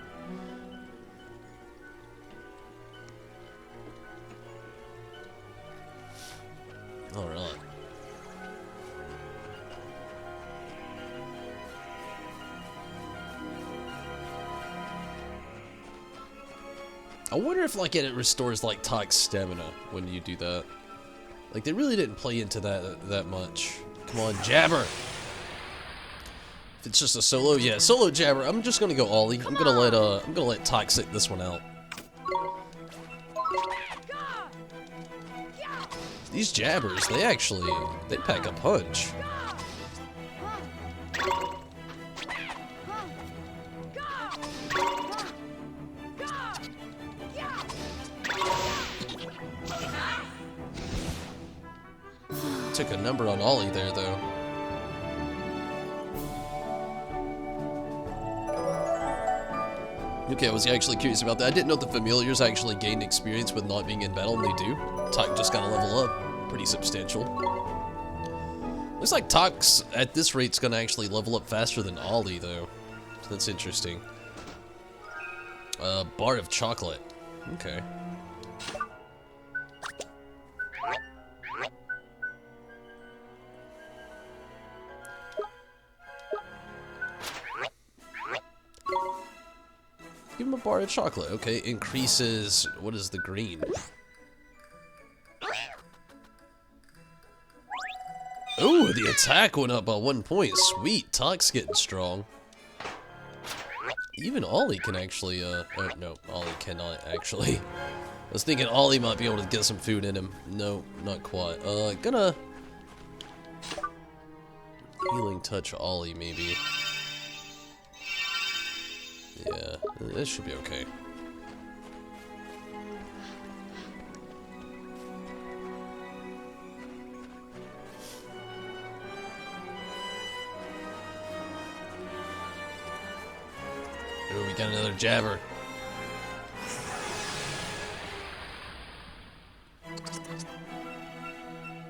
Alright. I wonder if, like, it restores, like, Tox stamina when you do that. Like, they really didn't play into that much. Come on, Jabber! If it's just a solo, yeah, solo Jabber. I'm just gonna go Ollie. I'm gonna let Tox sit this one out. These Jabbers, they pack a punch. Took a number on Ollie there, though. Okay, I was actually curious about that. I didn't know the familiars actually gained experience with not being in battle, and they do. Tox just got a level up. Pretty substantial. Looks like Tox, at this rate, is going to actually level up faster than Ollie, though. So that's interesting. Bar of chocolate. Okay. Give him a bar of chocolate. Okay, increases... What is the green? Ooh, the attack went up by 1 point. Sweet, Tox getting strong. Even Ollie can actually, oh, no, Ollie cannot actually. I was thinking Ollie might be able to get some food in him. No, not quite. Gonna... Healing touch Ollie, maybe. Yeah, this should be okay. Ooh, we got another Jabber.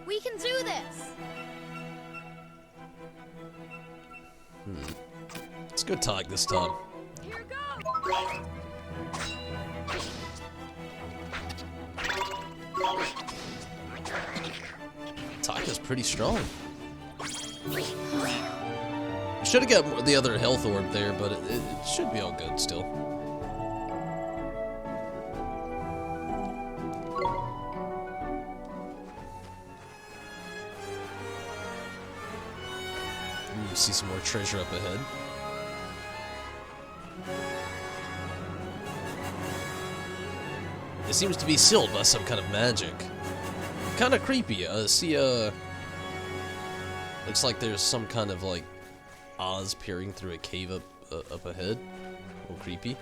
We can do this! Let's go Tox this time. Here goes! Tox is pretty strong. Should have got the other health orb there, but it should be all good still. Ooh, see some more treasure up ahead. It seems to be sealed by some kind of magic. Kind of creepy. Looks like there's some kind of like Oz peering through a cave up ahead. A little creepy.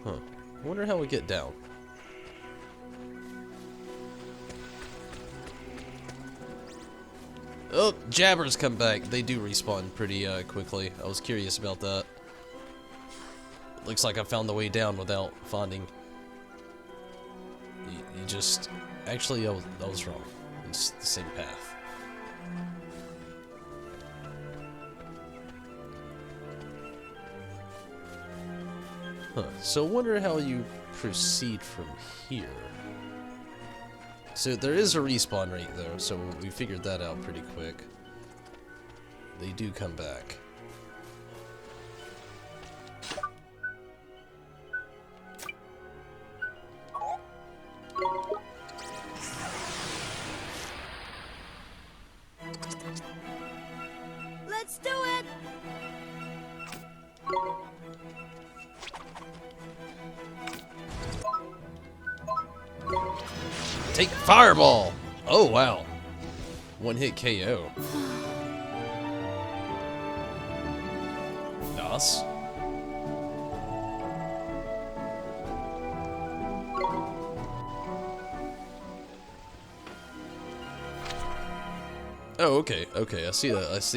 Huh. I wonder how we get down. Oh, Jabbers come back. They do respawn pretty quickly. I was curious about that. Looks like I found the way down without finding. You just... Actually, I was wrong. It's the same path. Huh. So I wonder how you proceed from here. So there is a respawn rate though, so we figured that out pretty quick. They do come back. Let's do it! Take fireball! Oh wow. One hit KO. Nice. Oh, okay, okay. I see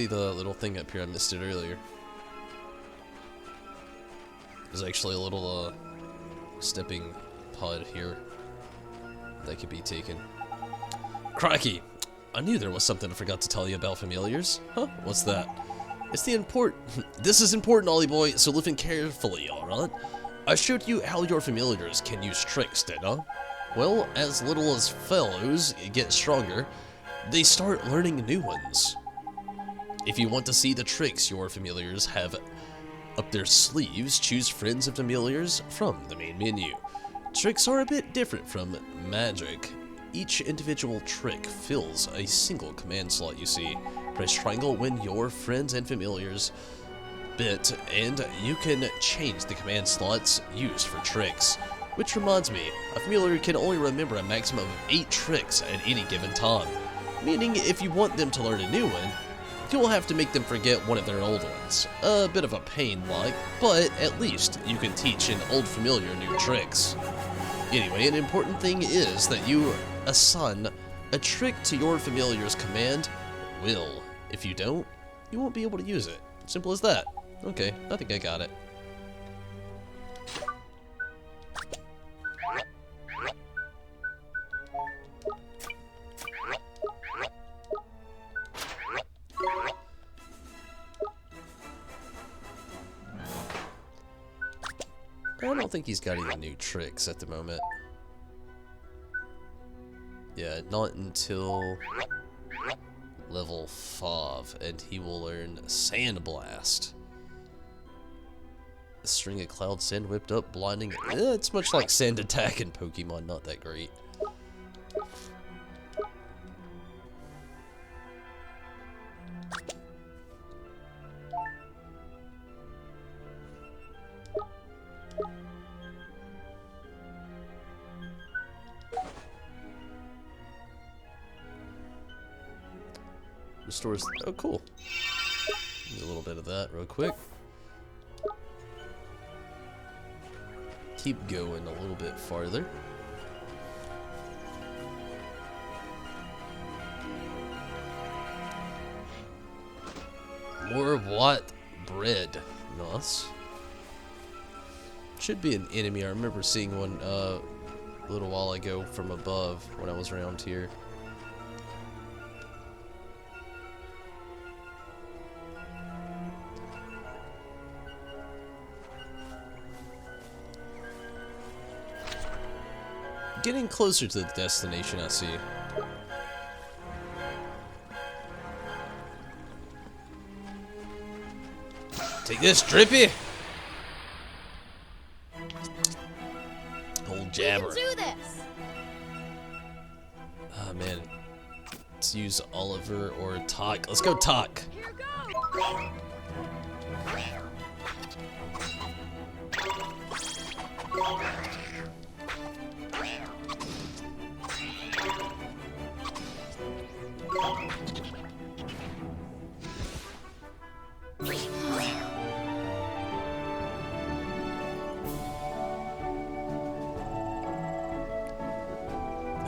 the little thing up here. I missed it earlier. There's actually a little stepping pod here that could be taken. Crikey! I knew there was something I forgot to tell you about familiars. Huh? What's that? It's the This is important, Ollie boy, so listen carefully, alright? I showed you how your familiars can use tricks, didn't I? Well, as little as fellows get stronger, they start learning new ones. If you want to see the tricks your familiars have up their sleeves, choose Friends of Familiars from the main menu. Tricks are a bit different from magic. Each individual trick fills a single command slot, you see. Press triangle when your friends and familiars bit, and you can change the command slots used for tricks. Which reminds me, a familiar can only remember a maximum of 8 tricks at any given time. Meaning, if you want them to learn a new one, you'll have to make them forget one of their old ones. A bit of a pain, like, but at least you can teach an old familiar new tricks. Anyway, an important thing is that you assign a trick to your familiar's command will. If you don't, you won't be able to use it. Simple as that. Okay, I think I got it. I don't think he's got any new tricks at the moment. Yeah, not until level 5, and he will learn Sand Blast. A string of cloud sand whipped up, blinding. It's much like Sand Attack in Pokemon, not that great. Restores. Oh, cool. Use a little bit of that real quick. Keep going a little bit farther. More what? Bread. Nice. Should be an enemy. I remember seeing one a little while ago from above when I was around here. Getting closer to the destination, I see. Take this, Drippy! Old jabber. We can do this! Ah, man. Let's use Oliver or Talk. Let's go Talk. Here goes!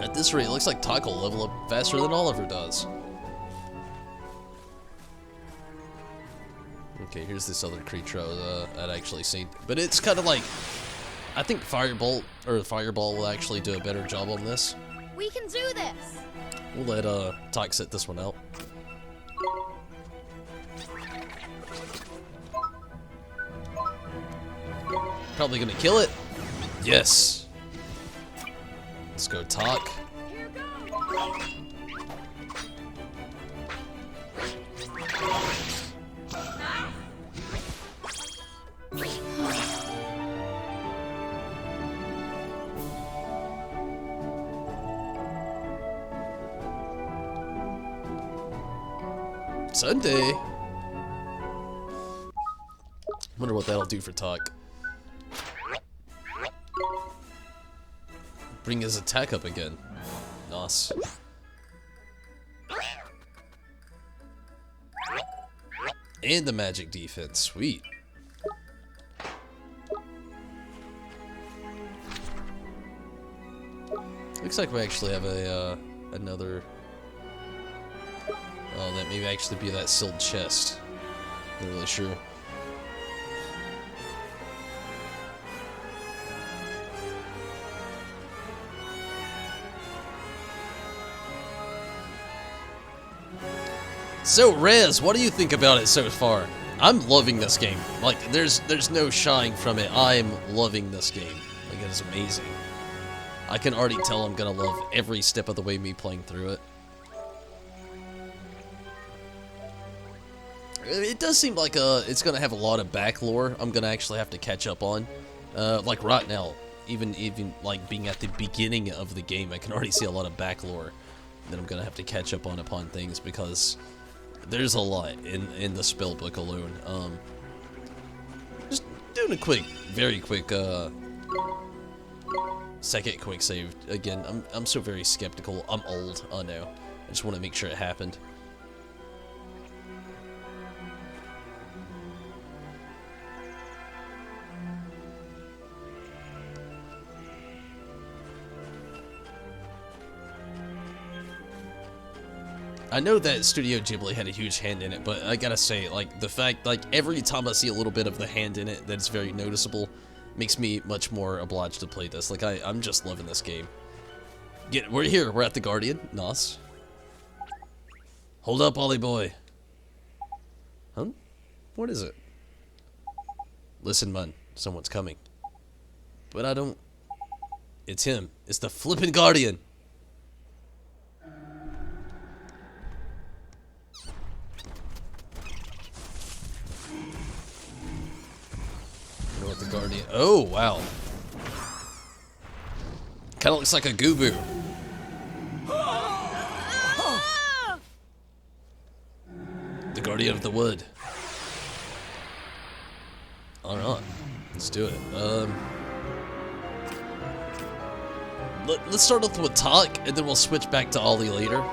At this rate, it looks like Talk will level up faster than Oliver does. Okay, here's this other creature I'd actually seen. But it's kind of like, I think Fireball will actually do a better job on this. We can do this! We'll let Talk set this one out. probably gonna kill it. Yes. Let's go talk. Sunday. Wonder what that'll do for talk. Bring his attack up again. Nice. And the magic defense. Sweet. Looks like we actually have a another. Oh, that may actually be that sealed chest. Not really sure. So, Rez, what do you think about it so far? I'm loving this game. Like, there's no shying from it. I'm loving this game. Like, it is amazing. I can already tell I'm gonna love every step of the way me playing through it. It does seem like it's gonna have a lot of back lore I'm gonna actually have to catch up on. Like right now, even like being at the beginning of the game, I can already see a lot of back lore that I'm gonna have to catch up on upon things, because there's a lot in the spell book alone. Just doing a very quick second quick save again. I'm so very skeptical. I'm old, I know. I just want to make sure it happened. I know that Studio Ghibli had a huge hand in it, but I gotta say, like, the fact, like, every time I see a little bit of the hand in it that's very noticeable makes me much more obliged to play this. Like, I'm just loving this game. We're here, we're at the Guardian. Nice. Hold up, Ollie boy. Huh? What is it? Listen, man, someone's coming. But I don't... It's him. It's the flippin' Guardian. The Guardian. Oh, wow. Kind of looks like a Goobu. The Guardian of the Wood. Alright. Let's do it. Let's start off with talk, and then we'll switch back to Ollie later.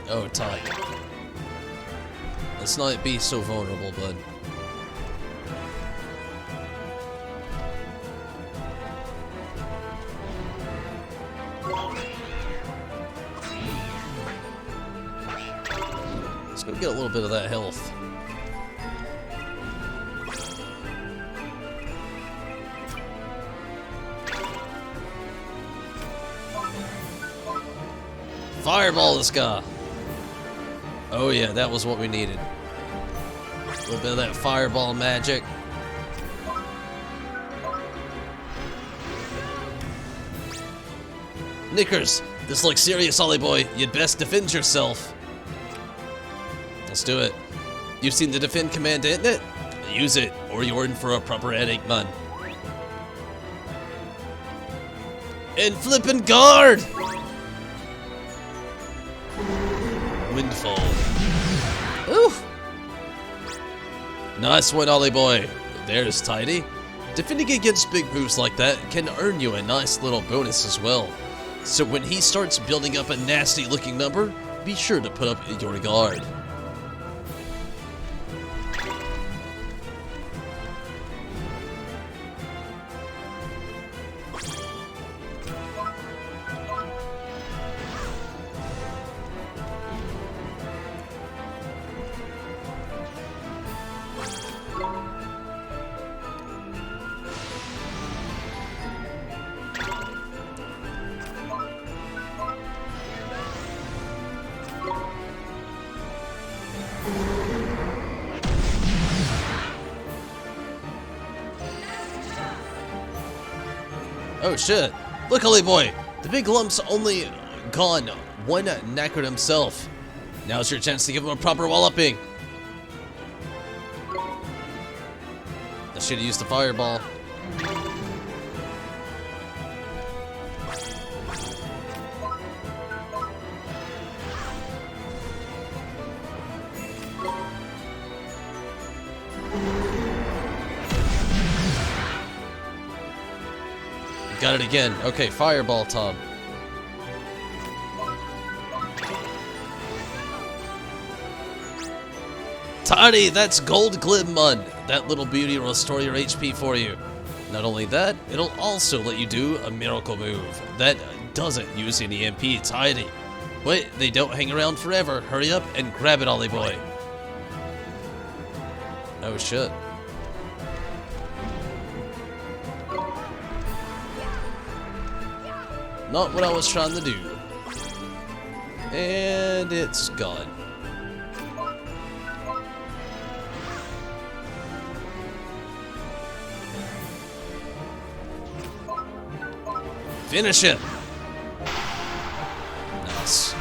Oh, talk. Let's not be so vulnerable, bud. Let's go get a little bit of that health. Fireball this guy. Oh yeah, that was what we needed. A little bit of that fireball magic. Knickers, this looks serious, Ollie boy. You'd best defend yourself. Let's do it. You've seen the defend command, isn't it? Use it, or you're in for a proper headache, man. And flippin' guard! Windfall. Ooh! Nice one, Ollie boy. There's tidy. Defending against big moves like that can earn you a nice little bonus as well. So when he starts building up a nasty looking number, be sure to put up your guard. Oh shit. Look, Holy Boy. The big lump's only gone one knackered himself. Now's your chance to give him a proper walloping. I should have used the fireball. Got it again. Okay, fireball, Tom. Tidy, that's Gold Glimmun. That little beauty will restore your HP for you. Not only that, it'll also let you do a miracle move that doesn't use any MP. Tidy. But they don't hang around forever. Hurry up and grab it, Ollie boy. Oh shit. Not what I was trying to do. And it's gone. Finish him. Nice.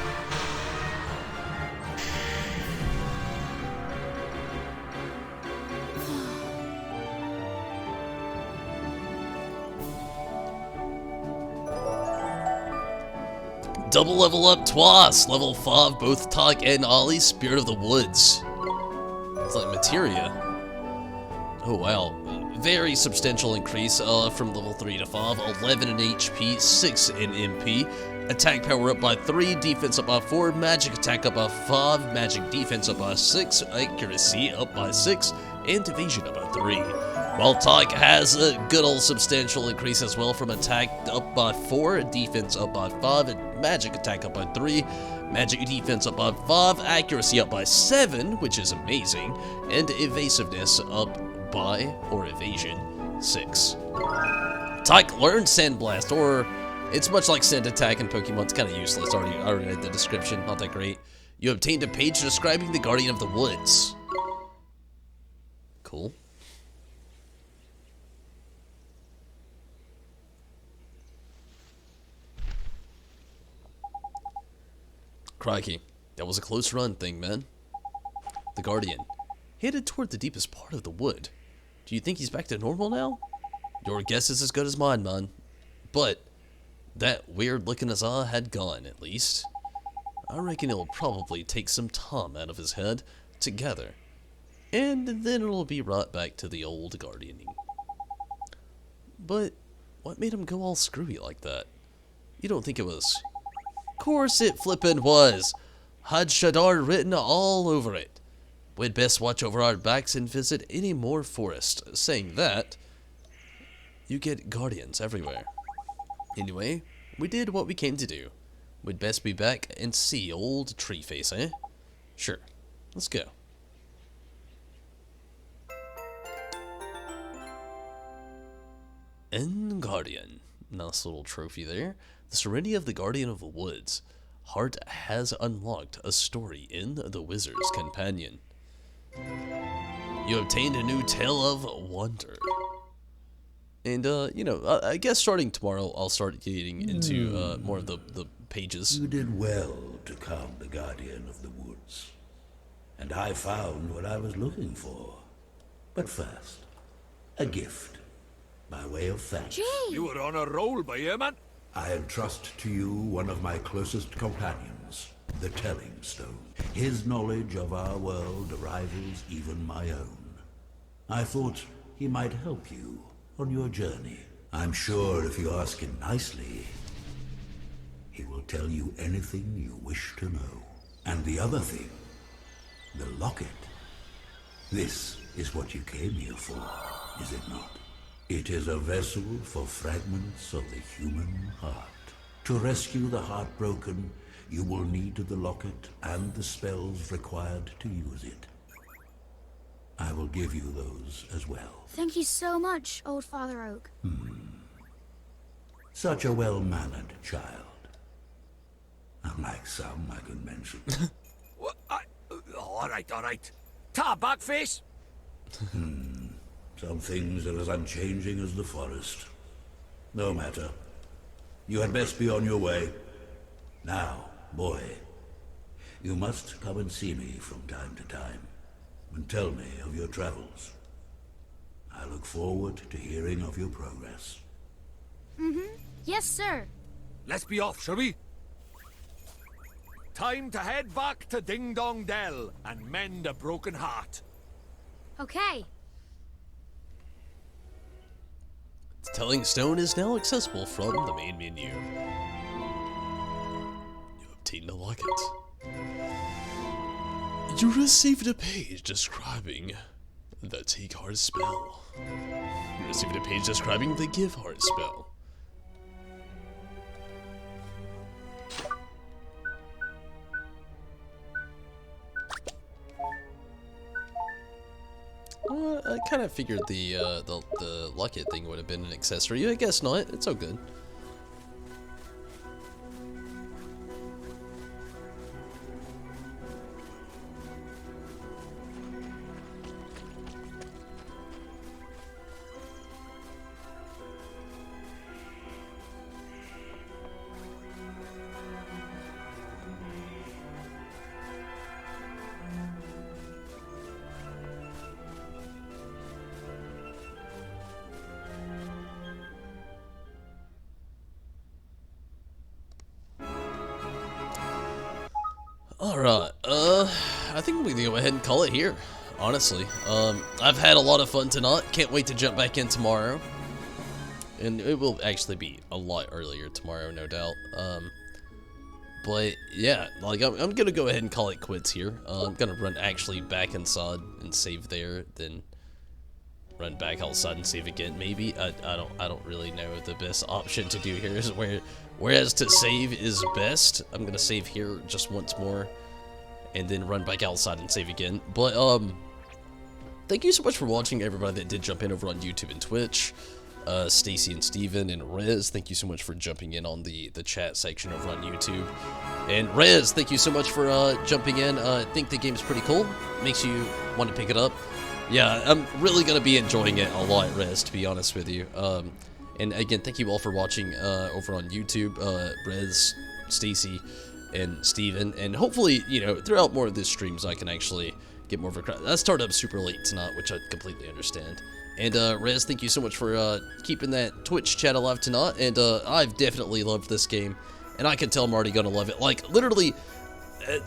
Double level up twice. Level 5, both Tog and Ollie, Spirit of the Woods. It's like materia. Oh wow. Very substantial increase from level 3 to 5. 11 in HP, 6 in MP. Attack power up by 3, defense up by 4, magic attack up by 5, magic defense up by 6, accuracy up by 6, and evasion up by 3. While Tog has a good old substantial increase as well from attack up by 4, defense up by 5, and magic attack up by 3, magic defense up by 5, accuracy up by 7, which is amazing, and evasiveness up by, or evasion, 6. Tog learned Sandblast, or it's much like Sand Attack in Pokemon, it's kind of useless, I already read the description, not that great. You obtained a page describing the Guardian of the Woods. Cool. Crikey, that was a close run thing, man. The Guardian, headed toward the deepest part of the wood. Do you think he's back to normal now? Your guess is as good as mine, man. But that weird-looking Azah had gone, at least. I reckon it'll probably take some time out of his head to gather. And then it'll be right back to the old Guardianing. But what made him go all screwy like that? You don't think it was... Course it flippin' was. Had Shadar written all over it. We'd best watch over our backs and visit any more forest. Saying that, you get guardians everywhere. Anyway, we did what we came to do. We'd best be back and see old Treeface, eh? Sure, let's go. End Guardian. Nice little trophy there. The Serenity of the Guardian of the Woods. Hart has unlocked a story in The Wizard's Companion. You obtained a new Tale of Wonder. And, you know, I guess starting tomorrow, I'll start getting into more of the pages. You did well to calm the Guardian of the Woods. And I found what I was looking for. But first, a gift, by way of thanks. You were on a roll by here, man. I entrust to you one of my closest companions, the Telling Stone. His knowledge of our world rivals even my own. I thought he might help you on your journey. I'm sure if you ask him nicely, he will tell you anything you wish to know. And the other thing, the locket. This is what you came here for, is it not? It is a vessel for fragments of the human heart. To rescue the heartbroken, you will need the locket and the spells required to use it. I will give you those as well. Thank you so much, Old Father Oak. Such a well-mannered child. Unlike some I could mention. What? All right. Ta, backface. Some things are as unchanging as the forest. No matter. You had best be on your way. Now, boy, you must come and see me from time to time, and tell me of your travels. I look forward to hearing of your progress. Yes, sir. Let's be off, shall we? Time to head back to Ding Dong Dell and mend a broken heart. Okay. Telling Stone is now accessible from the main menu. You obtained a locket. You received a page describing the Take Heart spell. You received a page describing the Give Heart spell. I kind of figured the locket thing would have been an accessory. I guess not. It's all good. Alright, I think we can go ahead and call it here, honestly. I've had a lot of fun tonight, can't wait to jump back in tomorrow. And it will actually be a lot earlier tomorrow, no doubt. But yeah, like I'm gonna go ahead and call it quits here. I'm gonna run actually back inside and save there, then run back outside and save again. Maybe I don't really know the best option to do here is whereas to save is best. I'm gonna save here just once more, and then run back outside and save again. But thank you so much for watching, everybody that did jump in over on YouTube and Twitch. Stacy and Steven and Rez, thank you so much for jumping in on the chat section over on YouTube. And Rez, thank you so much for jumping in. I think the game's pretty cool. Makes you want to pick it up. Yeah, I'm really going to be enjoying it a lot, Rez, to be honest with you. And again, thank you all for watching over on YouTube, Rez, Stacy, and Steven. And hopefully, you know, throughout more of these streams, I can actually get more of a crowd. I started up super late tonight, which I completely understand. And Rez, thank you so much for keeping that Twitch chat alive tonight. And I've definitely loved this game, and I can tell I'm already going to love it. Like, literally,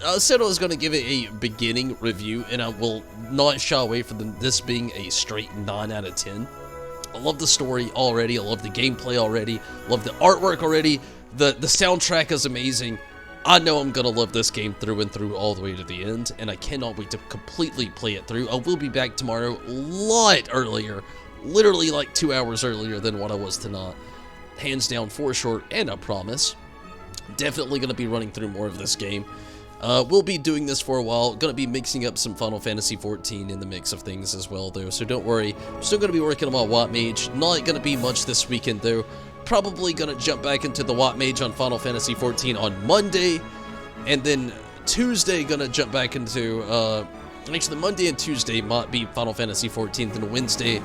I said I was going to give it a beginning review, and I will not shy away from this being a straight 9 out of 10. I love the story already. I love the gameplay already. Love the artwork already. The soundtrack is amazing. I know I'm going to love this game through and through all the way to the end, and I cannot wait to completely play it through. I will be back tomorrow a lot earlier, literally like 2 hours earlier than what I was tonight. Hands down for sure, and I promise. Definitely going to be running through more of this game. We'll be doing this for a while. Going to be mixing up some Final Fantasy XIV in the mix of things as well, though, so don't worry. I'm still going to be working on my White Mage. Not going to be much this weekend, though. Probably going to jump back into the White Mage on Final Fantasy XIV on Monday, and then Tuesday going to jump back into, actually Monday and Tuesday might be Final Fantasy XIV, then Wednesday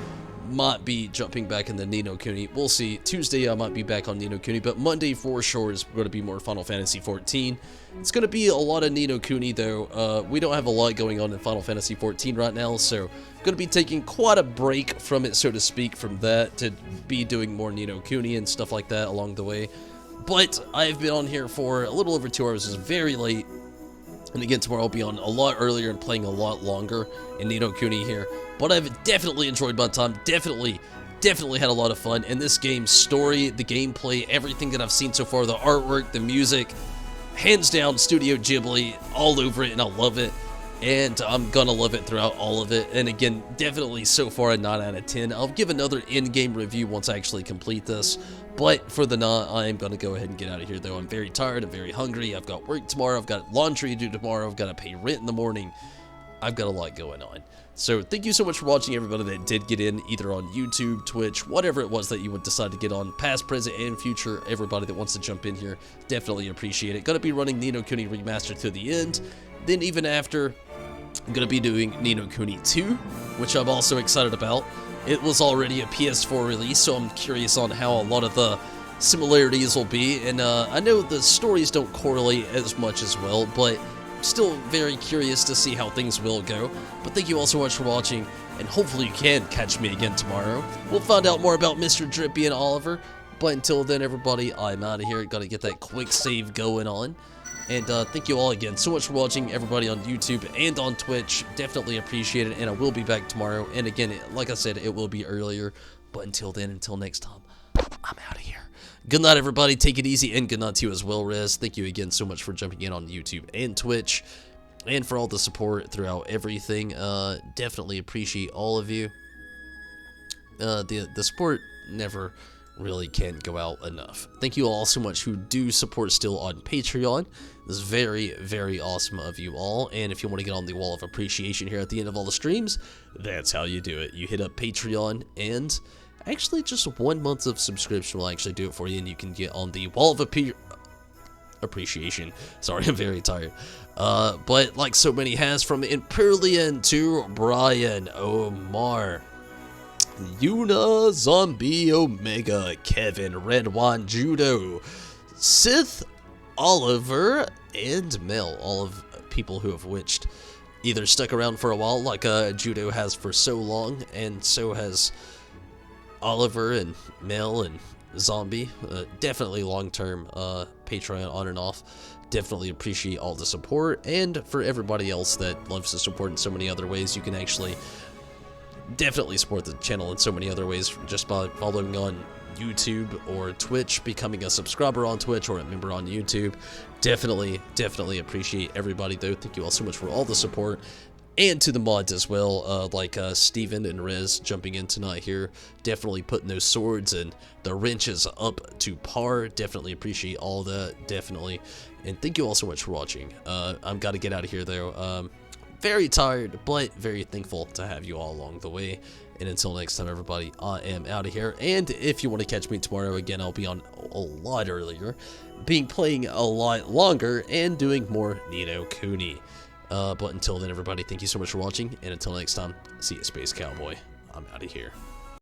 might be jumping back in the Ni no Kuni. We'll see. Tuesday I might be back on Ni no Kuni, but Monday for sure is going to be more Final Fantasy XIV. It's going to be a lot of Ni no Kuni, though. We don't have a lot going on in Final Fantasy XIV right now, so going to be taking quite a break from it, so to speak, from that to be doing more Ni no Kuni and stuff like that along the way. But I've been on here for a little over 2 hours. It's very late. And again, tomorrow I'll be on a lot earlier and playing a lot longer in Ni no Kuni here. But I've definitely enjoyed my time. Definitely had a lot of fun. And this game's story, the gameplay, everything that I've seen so far, the artwork, the music, hands down, Studio Ghibli, all over it, and I love it. And I'm gonna love it throughout all of it. And again, definitely so far a 9 out of 10. I'll give another in-game review once I actually complete this. But for the night, I am gonna go ahead and get out of here, though. I'm very tired, I'm very hungry, I've got work tomorrow, I've got laundry to do tomorrow, I've got to pay rent in the morning. I've got a lot going on. So thank you so much for watching, everybody that did get in, either on YouTube, Twitch, whatever it was that you would decide to get on, past, present, and future. Everybody that wants to jump in here, definitely appreciate it. Gonna be running Ni no Kuni Remastered to the end. Then even after, I'm going to be doing Ni no Kuni 2, which I'm also excited about. It was already a PS4 release, so I'm curious on how a lot of the similarities will be, and I know the stories don't correlate as much as well, but still very curious to see how things will go. But thank you all so much for watching, and hopefully you can catch me again tomorrow. We'll find out more about Mr. Drippy and Oliver, but until then, everybody, I'm out of here. Gotta get that quick save going on. And thank you all again so much for watching, everybody on YouTube and on Twitch. Definitely appreciate it, and I will be back tomorrow. And again, like I said, it will be earlier. But until then, until next time, I'm out of here. Good night, everybody. Take it easy, and good night to you as well, Rez. Thank you again so much for jumping in on YouTube and Twitch, and for all the support throughout everything. Definitely appreciate all of you. The support never really can go out enough. Thank you all so much who do support still on Patreon. This is very, very awesome of you all. And if you want to get on the wall of appreciation here at the end of all the streams, that's how you do it. You hit up Patreon, and actually just 1 month of subscription will actually do it for you, and you can get on the wall of appreciation. Sorry, I'm very tired. But like so many has, from Imperlian to Brian, Omar, Yuna, Zombie, Omega, Kevin, Red Wine, Judo, Sith, Oliver, and Mel. All of people who have witched either stuck around for a while, like Judo has for so long, and so has Oliver and Mel and Zombie. Definitely long-term Patreon on and off. Definitely appreciate all the support, and for everybody else that loves to support in so many other ways, you can actually definitely support the channel in so many other ways, just by following on YouTube or Twitch, becoming a subscriber on Twitch or a member on YouTube. Definitely appreciate everybody though. Thank you all so much for all the support, and to the mods as well, like Steven and Rez jumping in tonight here. Definitely putting those swords and the wrenches up to par. Definitely appreciate all that, definitely. And thank you all so much for watching. I've got to get out of here though. Very tired, but very thankful to have you all along the way. And until next time, everybody, I am out of here. And if you want to catch me tomorrow, again, I'll be on a lot earlier, playing a lot longer, and doing more Ni no Kuni. But until then, everybody, thank you so much for watching. And until next time, see you, Space Cowboy. I'm out of here.